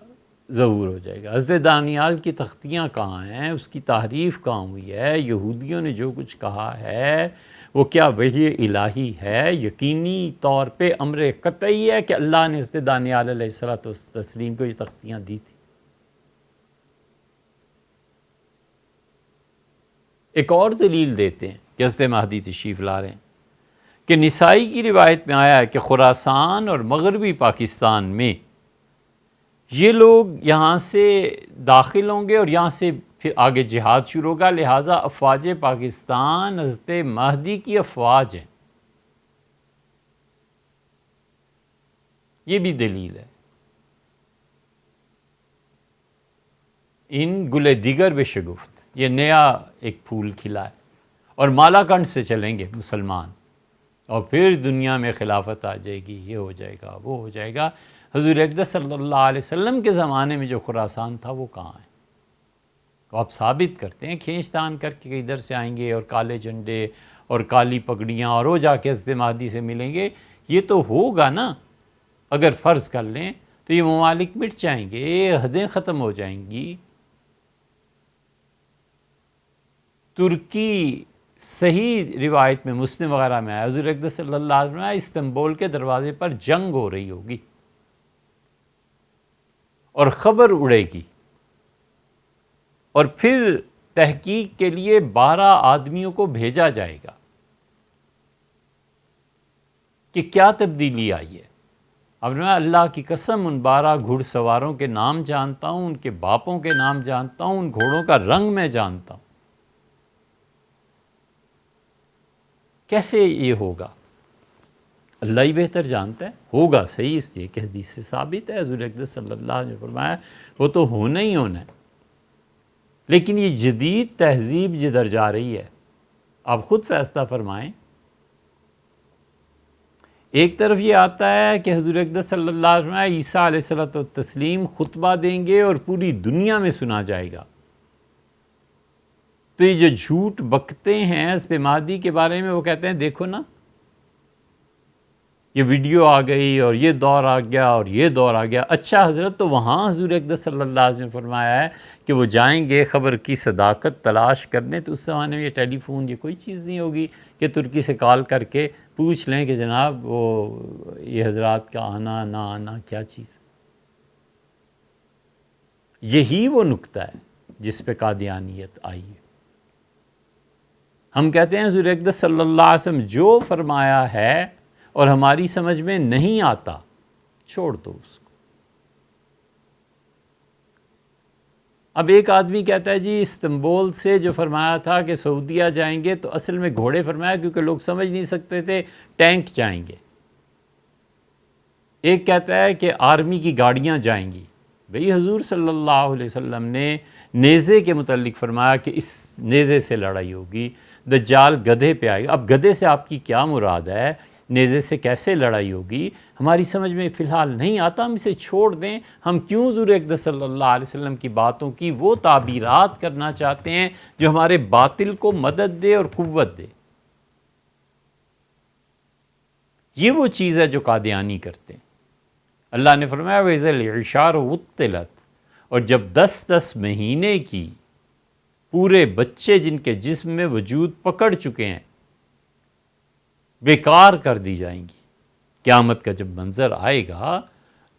ظہور ہو جائے گا۔ حضرت دانیال کی تختیاں کہاں ہیں، اس کی تعریف کہاں ہوئی ہے، یہودیوں نے جو کچھ کہا ہے وہ کیا وحی الہی ہے؟ یقینی طور پہ امر قطعی ہے کہ اللہ نے حضرت دانیال علیہ السلام کو یہ تختیاں دی تھی۔ ایک اور دلیل دیتے ہیں کہ حضرت مہدی تشریف لا رہے ہیں کہ نسائی کی روایت میں آیا ہے کہ خراسان اور مغربی پاکستان میں یہ لوگ یہاں سے داخل ہوں گے اور یہاں سے پھر آگے جہاد شروع ہوگا، لہٰذا افواج پاکستان حضرت مہدی کی افواج ہیں۔ یہ بھی دلیل ہے۔ ان گل دیگر بے شگفت، یہ نیا ایک پھول کھلا ہے، اور مالا کنڈ سے چلیں گے مسلمان، اور پھر دنیا میں خلافت آ جائے گی، یہ ہو جائے گا، وہ ہو جائے گا۔ حضور اقدس صلی اللہ علیہ وسلم کے زمانے میں جو خراسان تھا وہ کہاں ہے؟ تو آپ ثابت کرتے ہیں کھینچ تان کر کے ادھر سے آئیں گے اور کالے جھنڈے اور کالی پگڑیاں اور وہ جا کے حضرت مہدی سے ملیں گے، یہ تو ہوگا نا۔ اگر فرض کر لیں تو یہ ممالک مٹ جائیں گے، حدیں ختم ہو جائیں گی۔ ترکی صحیح روایت میں مسلم وغیرہ میں آیا، حضور اقدس صلی اللہ علیہ وسلم استنبول کے دروازے پر جنگ ہو رہی ہوگی اور خبر اڑے گی، اور پھر تحقیق کے لیے 12 آدمیوں کو بھیجا جائے گا کہ کیا تبدیلی آئی ہے۔ اب میں اللہ کی قسم ان 12 گھڑ سواروں کے نام جانتا ہوں، ان کے باپوں کے نام جانتا ہوں، ان گھوڑوں کا رنگ میں جانتا ہوں۔ کیسے یہ ہوگا؟ اللہ ہی بہتر جانتا ہے۔ ہوگا صحیح اس لیے کہ حدیث سے ثابت ہے، حضور اقدس صلی اللہ علیہ وسلم نے فرمایا وہ تو ہونا ہی ہونا ہے۔ لیکن یہ جدید تہذیب جدھر جا رہی ہے، آپ خود فیصلہ فرمائیں۔ ایک طرف یہ آتا ہے کہ حضور اقدس صلی اللہ علیہ وسلم عیسیٰ علیہ السلام خطبہ دیں گے اور پوری دنیا میں سنا جائے گا۔ تو یہ جو جھوٹ بکتے ہیں حضرت مہدی کے بارے میں، وہ کہتے ہیں دیکھو نا یہ ویڈیو آ گئی اور یہ دور آ گیا اور یہ دور آ گیا۔ اچھا حضرت، تو وہاں حضور اقدس صلی اللہ علیہ وسلم نے فرمایا ہے کہ وہ جائیں گے خبر کی صداقت تلاش کرنے، تو اس زمانے میں یہ ٹیلی فون یہ کوئی چیز نہیں ہوگی کہ ترکی سے کال کر کے پوچھ لیں کہ جناب وہ یہ حضرات کا آنا نہ آنا کیا چیز۔ یہی وہ نکتہ ہے جس پہ قادیانیت آئی ہے۔ ہم کہتے ہیں حضور اقدس صلی اللہ علیہ وسلم جو فرمایا ہے اور ہماری سمجھ میں نہیں آتا، چھوڑ دو اس کو۔ اب ایک آدمی کہتا ہے جی استنبول سے جو فرمایا تھا کہ سعودیہ جائیں گے، تو اصل میں گھوڑے فرمایا کیونکہ لوگ سمجھ نہیں سکتے تھے، ٹینک جائیں گے۔ ایک کہتا ہے کہ آرمی کی گاڑیاں جائیں گی۔ بھئی حضور صلی اللہ علیہ وسلم نے نیزے کے متعلق فرمایا کہ اس نیزے سے لڑائی ہوگی، دجال گدھے پہ آئے گا۔ اب گدھے سے آپ کی کیا مراد ہے؟ نیزے سے کیسے لڑائی ہوگی؟ ہماری سمجھ میں فی الحال نہیں آتا، ہم اسے چھوڑ دیں۔ ہم کیوں حضور اقدس صلی اللہ علیہ وسلم کی باتوں کی وہ تعبیرات کرنا چاہتے ہیں جو ہمارے باطل کو مدد دے اور قوت دے؟ یہ وہ چیز ہے جو قادیانی کرتے ہیں۔ اللہ نے فرمایا وَإِذَا الْعِشَارُ عُطِّلَتْ، اور جب 10 مہینے کی پورے بچے جن کے جسم میں وجود پکڑ چکے ہیں بیکار کر دی جائیں گی۔ قیامت کا جب منظر آئے گا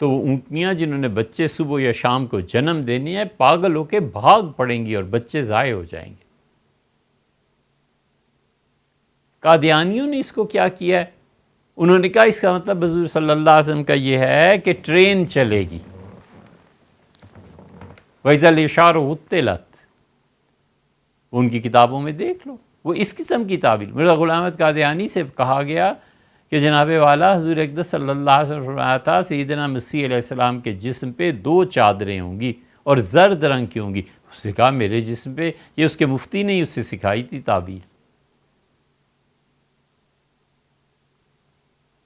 تو وہ اونٹنیاں جنہوں نے بچے صبح یا شام کو جنم دینے ہیں پاگل ہو کے بھاگ پڑیں گی اور بچے ضائع ہو جائیں گے۔ قادیانیوں نے اس کو کیا کیا ہے؟ انہوں نے کہا اس کا مطلب حضور صلی اللہ علیہ وسلم کا یہ ہے کہ ٹرین چلے گی۔ وَإِذَا الْعِشَارُ عُطِّلَتْ، ان کی کتابوں میں دیکھ لو، وہ اس قسم کی تعبیر۔ مرزا غلام احمد قادیانی سے کہا گیا کہ جناب والا حضور اقدس صلی اللہ علیہ وسلم فرمایا تھا سیدنا مسیح علیہ السلام کے جسم پہ 2 چادریں ہوں گی اور زرد رنگ کی ہوں گی۔ اس نے کہا میرے جسم پہ، یہ اس کے مفتی نے اس سے سکھائی تھی تعبیر۔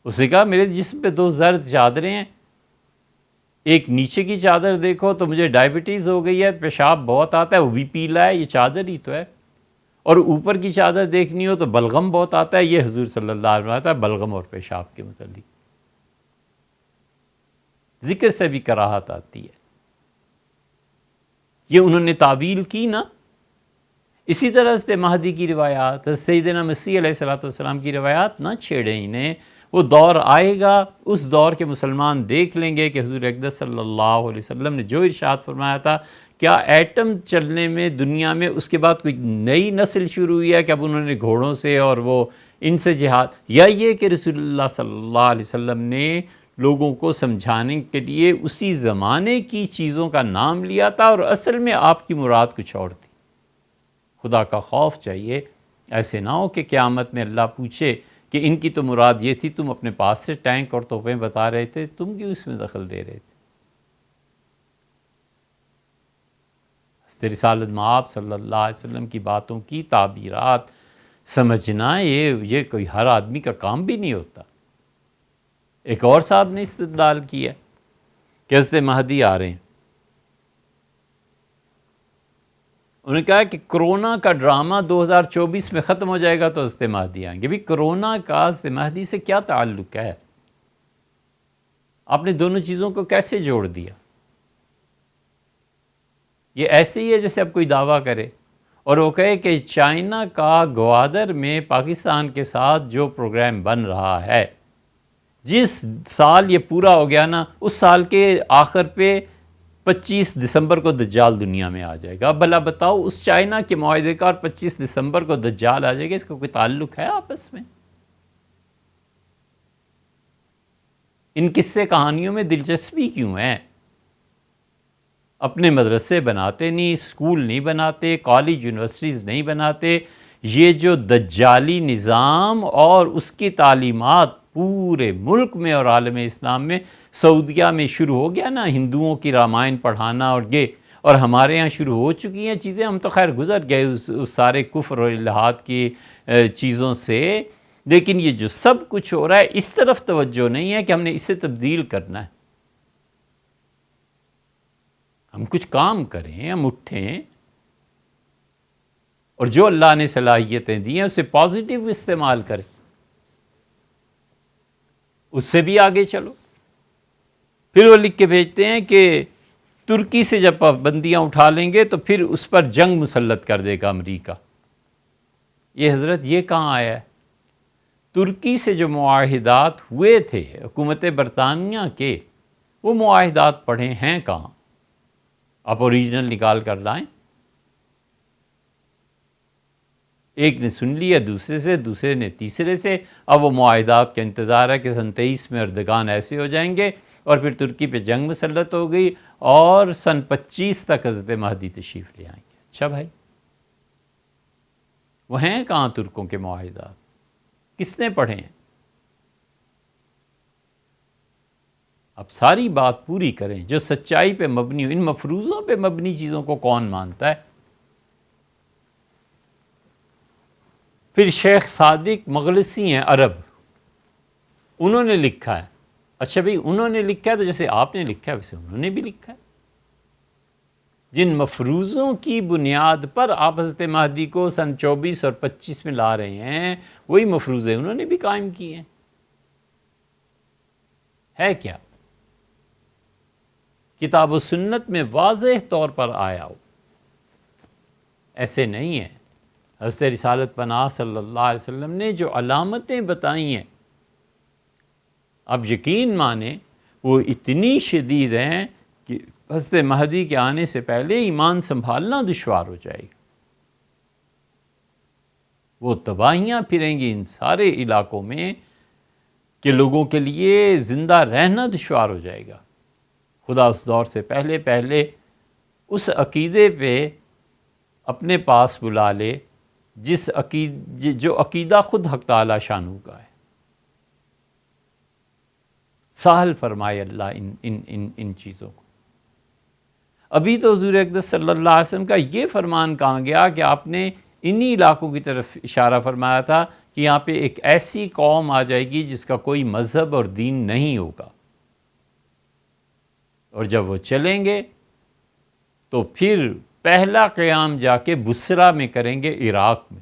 اس نے کہا میرے جسم پہ 2 زرد چادریں ہیں، ایک نیچے کی چادر دیکھو تو مجھے ڈائبٹیز ہو گئی ہے، پیشاب بہت آتا ہے، وہ بھی پیلا ہے، یہ چادر ہی تو ہے، اور اوپر کی چادر دیکھنی ہو تو بلغم بہت آتا ہے، یہ حضور صلی اللہ علیہ وسلم آتا ہے بلغم اور پیشاب کے متعلق۔ ذکر سے بھی کراہت آتی ہے، یہ انہوں نے تعویل کی نا۔ اسی طرح حضرت مہدی کی روایات، حضرت سیدنا مسیح علیہ السلام کی روایات نہ چھیڑیں انہیں۔ وہ دور آئے گا، اس دور کے مسلمان دیکھ لیں گے کہ حضور اقدس صلی اللہ علیہ وسلم نے جو ارشاد فرمایا تھا، کیا ایٹم چلنے میں دنیا میں اس کے بعد کوئی نئی نسل شروع ہوئی ہے کہ اب انہوں نے گھوڑوں سے اور وہ ان سے جہاد، یا یہ کہ رسول اللہ صلی اللہ علیہ وسلم نے لوگوں کو سمجھانے کے لیے اسی زمانے کی چیزوں کا نام لیا تھا اور اصل میں آپ کی مراد کچھ اور تھی۔ خدا کا خوف چاہیے، ایسے نہ ہو کہ قیامت میں اللہ پوچھے کہ ان کی تو مراد یہ تھی، تم اپنے پاس سے ٹینک اور توپیں بتا رہے تھے، تم کیوں اس میں دخل دے رہے تھے؟ حضرت رسالت مآب صلی اللہ علیہ وسلم کی باتوں کی تعبیرات سمجھنا یہ کوئی ہر آدمی کا کام بھی نہیں ہوتا۔ ایک اور صاحب نے استدلال کیا کہ حضرت مہدی آ رہے ہیں، انہوں نے کہا کہ کرونا کا ڈرامہ 2024 میں ختم ہو جائے گا تو حضرت مہدی آئیں گے۔ بھی کرونا کا حضرت مہدی سے کیا تعلق ہے؟ آپ نے دونوں چیزوں کو کیسے جوڑ دیا؟ یہ ایسے ہی ہے جیسے اب کوئی دعویٰ کرے اور وہ کہے کہ چائنا کا گوادر میں پاکستان کے ساتھ جو پروگرام بن رہا ہے، جس سال یہ پورا ہو گیا نا، اس سال کے آخر پہ 25 دسمبر کو دجال دنیا میں آ جائے گا۔ اب بھلا بتاؤ، اس چائنا کے معاہدے کا اور 25 دسمبر کو دجال آ جائے گا، اس کا کوئی تعلق ہے آپس میں؟ ان قصے کہانیوں میں دلچسپی کیوں ہے؟ اپنے مدرسے بناتے نہیں، اسکول نہیں بناتے، کالج یونیورسٹیز نہیں بناتے۔ یہ جو دجالی نظام اور اس کی تعلیمات پورے ملک میں اور عالم اسلام میں، سعودیہ میں شروع ہو گیا نا، ہندوؤں کی رامائن پڑھانا اور یہ، اور ہمارے ہاں شروع ہو چکی ہیں چیزیں۔ ہم تو خیر گزر گئے اس سارے کفر اور الحاد کی چیزوں سے، لیکن یہ جو سب کچھ ہو رہا ہے اس طرف توجہ نہیں ہے کہ ہم نے اسے تبدیل کرنا ہے۔ ہم کچھ کام کریں، ہم اٹھیں اور جو اللہ نے صلاحیتیں دی ہیں اسے پازیٹیو استعمال کریں، اس سے بھی آگے چلو۔ پھر وہ لکھ کے بھیجتے ہیں کہ ترکی سے جب پابندیاں اٹھا لیں گے تو پھر اس پر جنگ مسلط کر دے گا امریکہ۔ یہ حضرت یہ کہاں آیا ہے؟ ترکی سے جو معاہدات ہوئے تھے حکومت برطانیہ کے، وہ معاہدات پڑھے ہیں کہاں؟ آپ اوریجنل نکال کر لائیں۔ ایک نے سن لیا دوسرے سے، دوسرے نے تیسرے سے، اب وہ معاہدات کا انتظار ہے کہ سن 23 میں اردگان ایسے ہو جائیں گے اور پھر ترکی پہ جنگ مسلط ہو گئی اور سن 25 تک حضرت مہدی تشریف لے آئیں گے۔ اچھا بھائی، وہ ہیں کہاں ترکوں کے معاہدات؟ کس نے پڑھے ہیں؟ اب ساری بات پوری کریں جو سچائی پہ مبنی ہو۔ ان مفروضوں پہ مبنی چیزوں کو کون مانتا ہے؟ پھر شیخ صادق مغلسی ہیں عرب، انہوں نے لکھا ہے۔ اچھا بھئی، انہوں نے لکھا ہے تو جیسے آپ نے لکھا ہے ویسے انہوں نے بھی لکھا ہے۔ جن مفروضوں کی بنیاد پر آپ حضرت مہدی کو سن 24 اور 25 میں لا رہے ہیں، وہی مفروضے انہوں نے بھی قائم کیے ہیں۔ ہے کیا؟ کتاب و سنت میں واضح طور پر آیا ہو، ایسے نہیں ہے۔ حضرت رسالت پناہ صلی اللہ علیہ وسلم نے جو علامتیں بتائی ہیں، اب یقین مانیں وہ اتنی شدید ہیں کہ حضرت مہدی کے آنے سے پہلے ایمان سنبھالنا دشوار ہو جائے گا۔ وہ تباہیاں پھریں گی ان سارے علاقوں میں کہ لوگوں کے لیے زندہ رہنا دشوار ہو جائے گا۔ خدا اس دور سے پہلے اس عقیدے پہ اپنے پاس بلا لے جو عقیدہ خود حق تعالی شانہ کا ہے۔ سہل فرمائے اللہ ان چیزوں کو۔ ابھی تو حضور اقدس صلی اللہ علیہ وسلم کا یہ فرمان کہاں گیا کہ آپ نے انہی علاقوں کی طرف اشارہ فرمایا تھا کہ یہاں پہ ایک ایسی قوم آ جائے گی جس کا کوئی مذہب اور دین نہیں ہوگا، اور جب وہ چلیں گے تو پھر پہلا قیام جا کے بصرہ میں کریں گے، عراق میں۔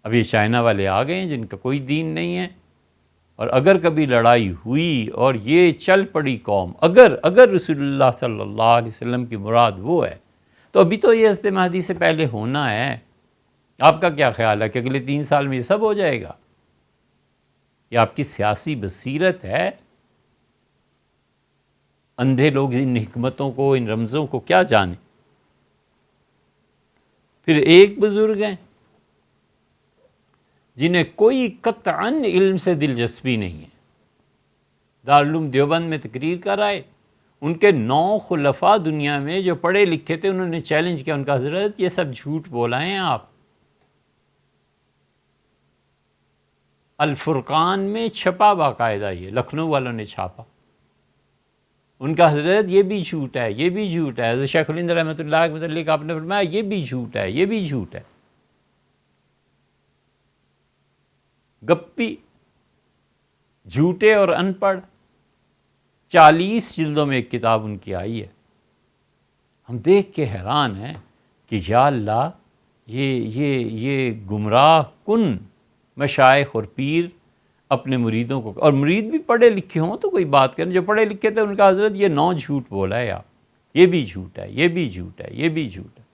ابھی چائنا والے آ گئے ہیں جن کا کوئی دین نہیں ہے، اور اگر کبھی لڑائی ہوئی اور یہ چل پڑی قوم، اگر رسول اللہ صلی اللہ علیہ وسلم کی مراد وہ ہے، تو ابھی تو یہ حضرت مہدی سے پہلے ہونا ہے۔ آپ کا کیا خیال ہے کہ اگلے 3 سال میں یہ سب ہو جائے گا؟ یہ آپ کی سیاسی بصیرت ہے؟ اندھے لوگ ان حکمتوں کو، ان رمزوں کو کیا جانیں؟ پھر ایک بزرگ ہیں جنہیں کوئی قطعاً علم سے دلچسپی نہیں ہے، دارالعلوم دیوبند میں تقریر کر آئے، ان کے 9 خلفاء دنیا میں جو پڑھے لکھے تھے انہوں نے چیلنج کیا، ان کا حضرت یہ سب جھوٹ بولا ہیں آپ۔ الفرقان میں چھپا باقاعدہ، یہ لکھنؤ والوں نے چھاپا، ان کا حضرت یہ بھی جھوٹ ہے، یہ بھی جھوٹ ہے۔ حضرت شیخ الہند رحمۃ اللہ کے متعلق آپ نے فرمایا یہ بھی جھوٹ ہے، یہ بھی جھوٹ ہے۔ گپی، جھوٹے اور ان پڑھ، 40 جلدوں میں ایک کتاب ان کی آئی ہے۔ ہم دیکھ کے حیران ہیں کہ یا اللہ، یہ گمراہ کن مشائخ اور پیر اپنے مریدوں کو، اور مرید بھی پڑھے لکھے ہوں تو کوئی بات کریں، جو پڑھے لکھے تھے ان کا حضرت یہ 9 جھوٹ بولا ہے آپ، یہ بھی جھوٹ ہے، یہ بھی جھوٹ ہے، یہ بھی جھوٹ ہے۔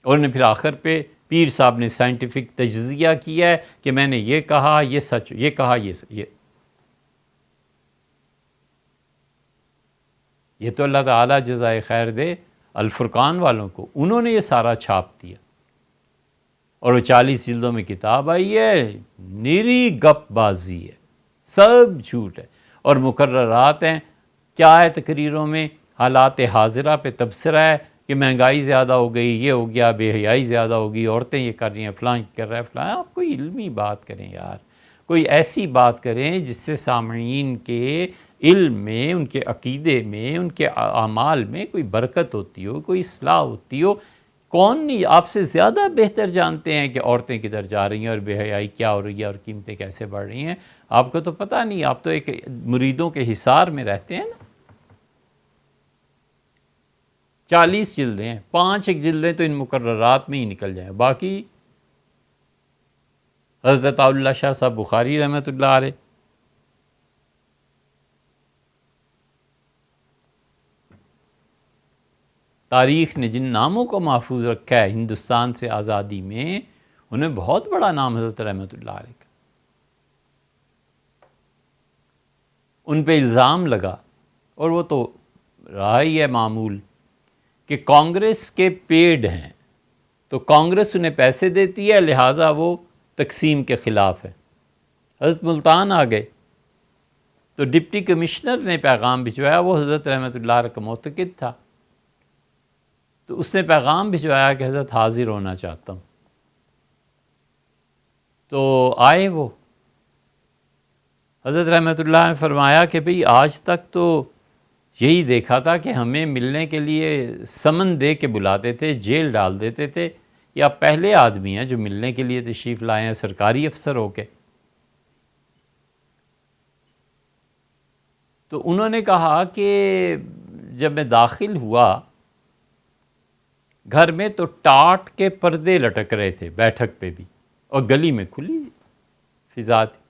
اور نے پھر آخر پہ پیر صاحب نے سائنٹیفک تجزیہ کیا ہے کہ میں نے یہ کہا، یہ سچ، یہ کہا، یہ تو اللہ تعالیٰ جزائے خیر دے الفرقان والوں کو، انہوں نے یہ سارا چھاپ دیا، اور وہ 40 جلدوں میں کتاب آئی ہے، نیری گپ بازی ہے، سب جھوٹ ہے، اور مقررات ہیں، کیا ہے تقریروں میں، حالات حاضرہ پہ تبصرہ ہے کہ مہنگائی زیادہ ہو گئی، یہ ہو گیا، بے حیائی زیادہ ہو گئی، عورتیں یہ کر رہی ہیں، فلاں کر رہا ہے، فلاں۔ آپ کوئی علمی بات کریں یار، کوئی ایسی بات کریں جس سے سامعین کے علم میں، ان کے عقیدے میں، ان کے اعمال میں کوئی برکت ہوتی ہو، کوئی اصلاح ہوتی ہو۔ کون نہیں آپ سے زیادہ بہتر جانتے ہیں کہ عورتیں کدھر جا رہی ہیں اور بے حیائی کیا ہو رہی ہے اور قیمتیں کیسے بڑھ رہی ہیں؟ آپ کو تو پتہ نہیں، آپ تو ایک مریدوں کے حصار میں رہتے ہیں نا۔ 40 جلدیں ہیں، 5 ایک جلدیں تو ان مقررات میں ہی نکل جائیں، باقی حضرت اللہ شاہ صاحب بخاری رحمۃ اللہ علیہ، تاریخ نے جن ناموں کو محفوظ رکھا ہے ہندوستان سے آزادی میں، انہیں بہت بڑا نام حضرت رحمۃ اللہ علیہ کا۔ ان پہ الزام لگا، اور وہ تو رہا ہی ہے معمول، کہ کانگریس کے پیڈ ہیں، تو کانگریس انہیں پیسے دیتی ہے، لہٰذا وہ تقسیم کے خلاف ہے۔ حضرت ملتان آ گئے تو ڈپٹی کمشنر نے پیغام بھجوایا، وہ حضرت رحمۃ اللہ علیہ کا معتقد تھا، تو اس نے پیغام بھجوایا کہ حضرت حاضر ہونا چاہتا ہوں، تو آئے وہ۔ حضرت رحمۃ اللہ نے فرمایا کہ بھئی آج تک تو یہی دیکھا تھا کہ ہمیں ملنے کے لیے سمن دے کے بلاتے تھے، جیل ڈال دیتے تھے، یا پہلے آدمی ہیں جو ملنے کے لیے تشریف لائے ہیں سرکاری افسر ہو کے۔ تو انہوں نے کہا کہ جب میں داخل ہوا گھر میں تو ٹاٹ کے پردے لٹک رہے تھے بیٹھک پہ بھی، اور گلی میں کھلی فضا تھی۔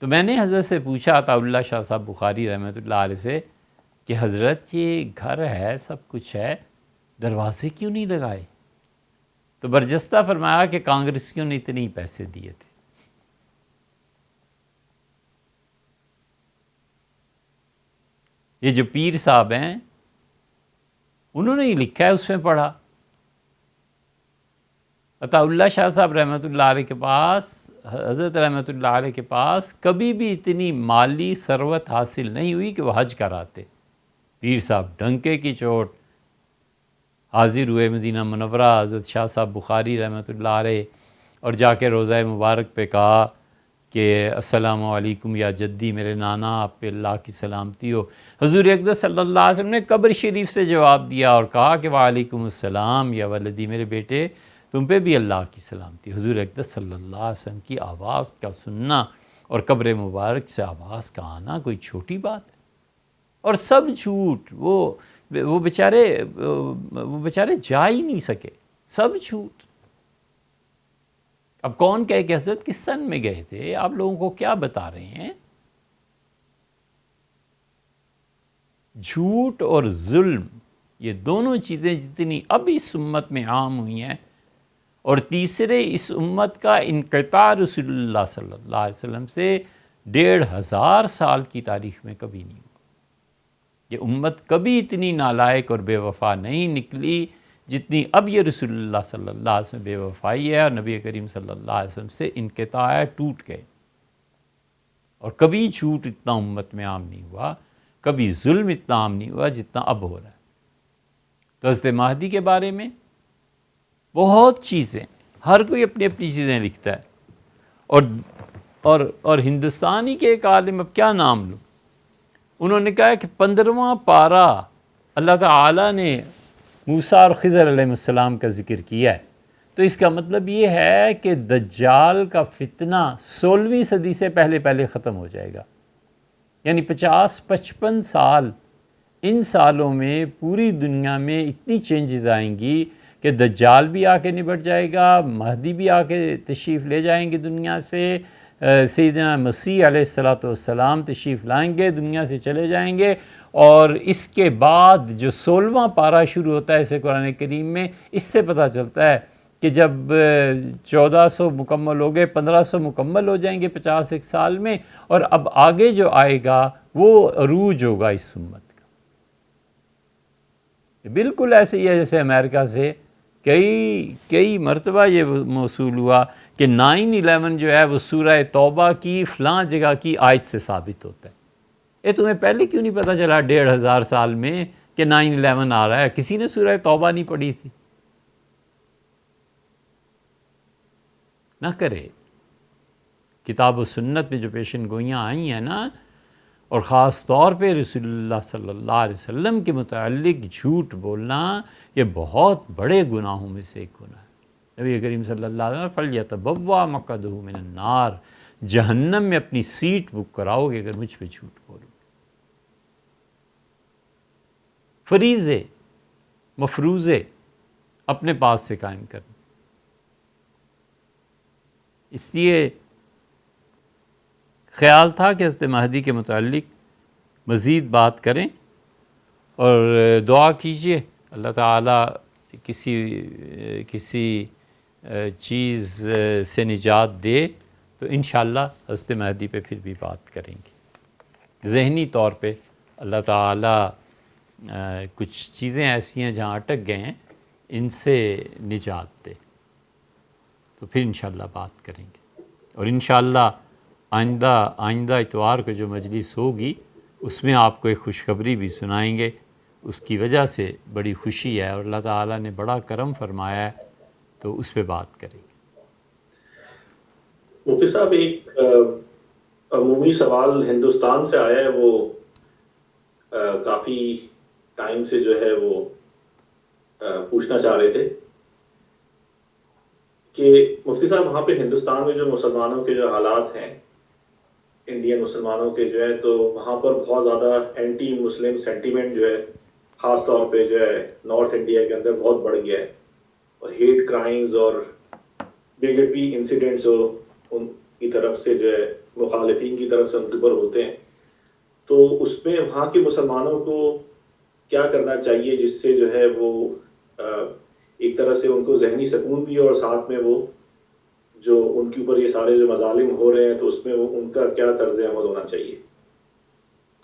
تو میں نے حضرت سے پوچھا عطا اللہ شاہ صاحب بخاری رحمۃ اللہ علیہ سے کہ حضرت یہ گھر ہے سب کچھ ہے، دروازے کیوں نہیں لگائے؟ تو برجستہ فرمایا کہ کانگریسیوں نے اتنے ہی پیسے دیے تھے۔ یہ جو پیر صاحب ہیں انہوں نے ہی لکھا ہے، اس میں پڑھا۔ عطا اللہ شاہ صاحب رحمۃ اللہ علیہ کے پاس، حضرت رحمۃ اللہ علیہ کے پاس کبھی بھی اتنی مالی ثروت حاصل نہیں ہوئی کہ وہ حج کراتے۔ پیر صاحب ڈنکے کی چوٹ حاضر ہوئے مدینہ منورہ، حضرت شاہ صاحب بخاری رحمۃ اللہ علیہ، اور جا کے روضہ مبارک پہ کہا کہ السلام علیکم یا جدی، میرے نانا آپ پہ اللہ کی سلامتی ہو۔ حضور اقدس صلی اللہ علیہ وسلم نے قبر شریف سے جواب دیا اور کہا کہ وعلیکم السلام یا ولدی، میرے بیٹے تم پہ بھی اللہ کی سلامتی۔ حضور اقدس صلی اللہ علیہ وسلم کی آواز کا سننا اور قبر مبارک سے آواز کا آنا کوئی چھوٹی بات ہے؟ اور سب جھوٹ، وہ بیچارے جا ہی نہیں سکے، سب جھوٹ۔ اب کون کہے کہ حضرت کس سن میں گئے تھے، آپ لوگوں کو کیا بتا رہے ہیں؟ جھوٹ اور ظلم، یہ دونوں چیزیں جتنی اب اس امت میں عام ہوئی ہیں، اور تیسرے اس امت کا انقطاع رسول اللہ صلی اللہ علیہ وسلم سے 1500 سال کی تاریخ میں کبھی نہیں ہوا۔ یہ امت کبھی اتنی نالائق اور بے وفا نہیں نکلی جتنی اب یہ رسول اللہ صلی اللہ علیہ وسلم بے وفائی ہے، اور نبی کریم صلی اللہ علیہ وسلم سے انقطاع ہے، ٹوٹ گئے۔ اور کبھی جھوٹ اتنا امت میں عام نہیں ہوا، کبھی ظلم اتنا عام نہیں ہوا جتنا اب ہو رہا ہے۔ تو حضرت مہدی کے بارے میں بہت چیزیں، ہر کوئی اپنی اپنی چیزیں لکھتا ہے، اور ہندوستانی کے ایک عالم، اب کیا نام لوں، انہوں نے کہا کہ 15واں پارہ اللہ تعالیٰ نے موسیٰ اور خضر علیہ السلام کا ذکر کیا ہے، تو اس کا مطلب یہ ہے کہ دجال کا فتنہ 16ویں صدی سے پہلے ختم ہو جائے گا، یعنی 50-55 سال، ان سالوں میں پوری دنیا میں اتنی چینجز آئیں گی کہ دجال بھی آ کے نبٹ جائے گا، مہدی بھی آ کے تشریف لے جائیں گے دنیا سے، سیدنا مسیح علیہ السلام تشریف لائیں گے، دنیا سے چلے جائیں گے، اور اس کے بعد جو 16واں پارہ شروع ہوتا ہے اسے قرآن کریم میں، اس سے پتہ چلتا ہے کہ جب 1400 مکمل ہو گئے، 1500 مکمل ہو جائیں گے 51 سال میں، اور اب آگے جو آئے گا وہ عروج ہوگا اس امت کا۔ بالکل ایسے ہی ہے جیسے امریکہ سے کئی مرتبہ یہ موصول ہوا کہ 9/11 جو ہے وہ سورہ توبہ کی فلاں جگہ کی آیت سے ثابت ہوتا ہے۔ یہ تمہیں پہلے کیوں نہیں پتہ چلا 1500 سال میں کہ 9/11 آ رہا ہے؟ کسی نے سورہ توبہ نہیں پڑھی تھی؟ نہ کرے۔ کتاب و سنت میں جو پیشن گوئیاں آئی ہیں نا، اور خاص طور پہ رسول اللہ صلی اللہ علیہ وسلم کے متعلق جھوٹ بولنا، یہ بہت بڑے گناہوں میں سے ایک گناہ ہے۔ نبی کریم صلی اللہ علیہ وسلم فَلْيَتَبَوَّأْ مَقْعَدَهُ مِنَ النَّارِ، جہنم میں اپنی سیٹ بک کراؤ گے اگر مجھ پہ جھوٹ بولو۔ فریضے، مفروضے اپنے پاس سے قائم کرنا۔ اس لیے خیال تھا کہ حضرت مہدی کے متعلق مزید بات کریں، اور دعا کیجئے اللہ تعالیٰ کسی چیز سے نجات دے تو انشاءاللہ حضرت مہدی پہ پھر بھی بات کریں گے۔ ذہنی طور پہ اللہ تعالیٰ کچھ چیزیں ایسی ہیں جہاں اٹک گئے ہیں، ان سے نجات دے تو پھر انشاءاللہ بات کریں گے۔ اور انشاءاللہ آئندہ اتوار کو جو مجلس ہوگی اس میں آپ کو ایک خوشخبری بھی سنائیں گے، اس کی وجہ سے بڑی خوشی ہے اور اللہ تعالیٰ نے بڑا کرم فرمایا ہے، تو اس پہ بات کریں گے۔ مفتی صاحب، ایک عمومی سوال ہندوستان سے آیا ہے، وہ کافی ٹائم سے جو ہے وہ پوچھنا چاہ رہے تھے کہ مفتی صاحب وہاں پہ ہندوستان میں جو مسلمانوں کے جو حالات ہیں، انڈین مسلمانوں کے جو ہے، تو وہاں پر بہت زیادہ اینٹی مسلم سینٹیمنٹ جو ہے خاص طور پہ جو ہے نارتھ انڈیا کے اندر بہت بڑھ گیا ہے، اور ہیٹ کرائمز اور بیگٹری انسیڈنٹس ان کی طرف سے جو ہے مخالفین کی طرف سے ان کے اوپر ہوتے ہیں، تو اس میں وہاں کے مسلمانوں کو کیا کرنا چاہیے جس سے جو ہے وہ ایک طرح سے ان کو ذہنی سکون بھی اور ساتھ میں وہ جو ان کے اوپر یہ سارے جو مظالم ہو رہے ہیں تو اس میں وہ ان کا کیا طرز عمل ہونا چاہیے؟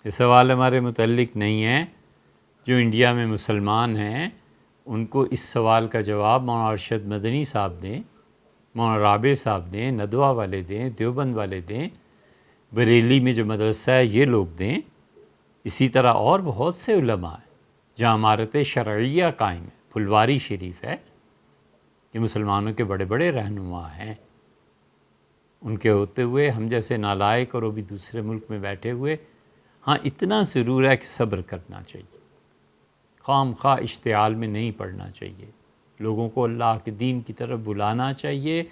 یہ سوال ہمارے متعلق نہیں ہے. جو انڈیا میں مسلمان ہیں ان کو اس سوال کا جواب مولانا ارشد مدنی صاحب دیں، مولانا رابع صاحب دیں، ندوہ والے دیں، دیوبند والے دیں، بریلی میں جو مدرسہ ہے یہ لوگ دیں. اسی طرح اور بہت سے علماء ہیں جہاں عمارت شرعیہ قائم ہے. پھلواری شریف ہے، یہ مسلمانوں کے بڑے بڑے رہنما ہیں. ان کے ہوتے ہوئے ہم جیسے نالائق اور وہ بھی دوسرے ملک میں بیٹھے ہوئے. ہاں اتنا ضرور ہے کہ صبر کرنا چاہیے، خام خواہ اشتعال میں نہیں پڑنا چاہیے. لوگوں کو اللہ کے دین کی طرف بلانا چاہیے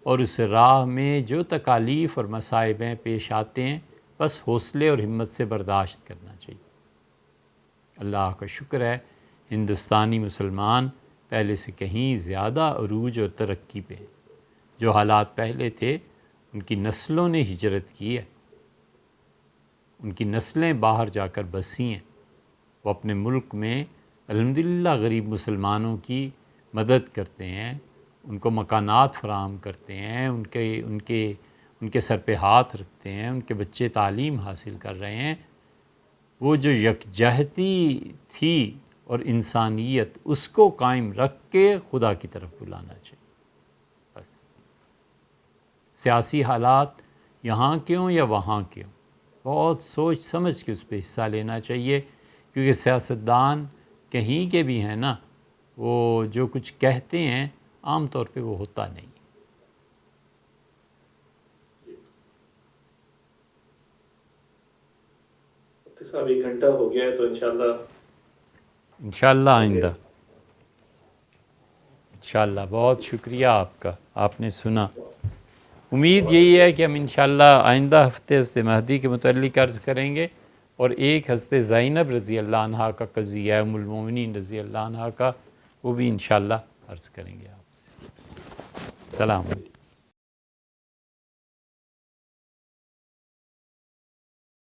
اور اس راہ میں جو تکالیف اور مصائب ہیں پیش آتے ہیں بس حوصلے اور ہمت سے برداشت کرنا چاہیے. اللہ کا شکر ہے ہندوستانی مسلمان پہلے سے کہیں زیادہ عروج اور ترقی پہ ہیں. جو حالات پہلے تھے ان کی نسلوں نے ہجرت کی ہے، ان کی نسلیں باہر جا کر بسی ہیں. وہ اپنے ملک میں الحمدللہ غریب مسلمانوں کی مدد کرتے ہیں، ان کو مکانات فراہم کرتے ہیں، ان کے سر پہ ہاتھ رکھتے ہیں، ان کے بچے تعلیم حاصل کر رہے ہیں. وہ جو یکجہتی تھی اور انسانیت اس کو قائم رکھ کے خدا کی طرف بلانا چاہیے. بس سیاسی حالات یہاں کیوں یا وہاں کیوں، بہت سوچ سمجھ کے اس پہ حصہ لینا چاہیے، کیونکہ سیاستدان کہیں کے بھی ہیں نا، وہ جو کچھ کہتے ہیں عام طور پہ وہ ہوتا نہیں. صاحب 1 گھنٹہ ہو گیا ہے تو انشاءاللہ آئندہ انشاءاللہ. بہت شکریہ آپ کا، آپ نے سنا. امید یہی ہے کہ ہم انشاءاللہ آئندہ ہفتے حضرت مہدی کے متعلق عرض کریں گے، اور ایک حضرت زینب رضی اللہ عنہ کا قضیہ ام المومنین رضی اللہ عنہ کا، وہ بھی انشاءاللہ عرض کریں گے آپ سے. السلام علیکم.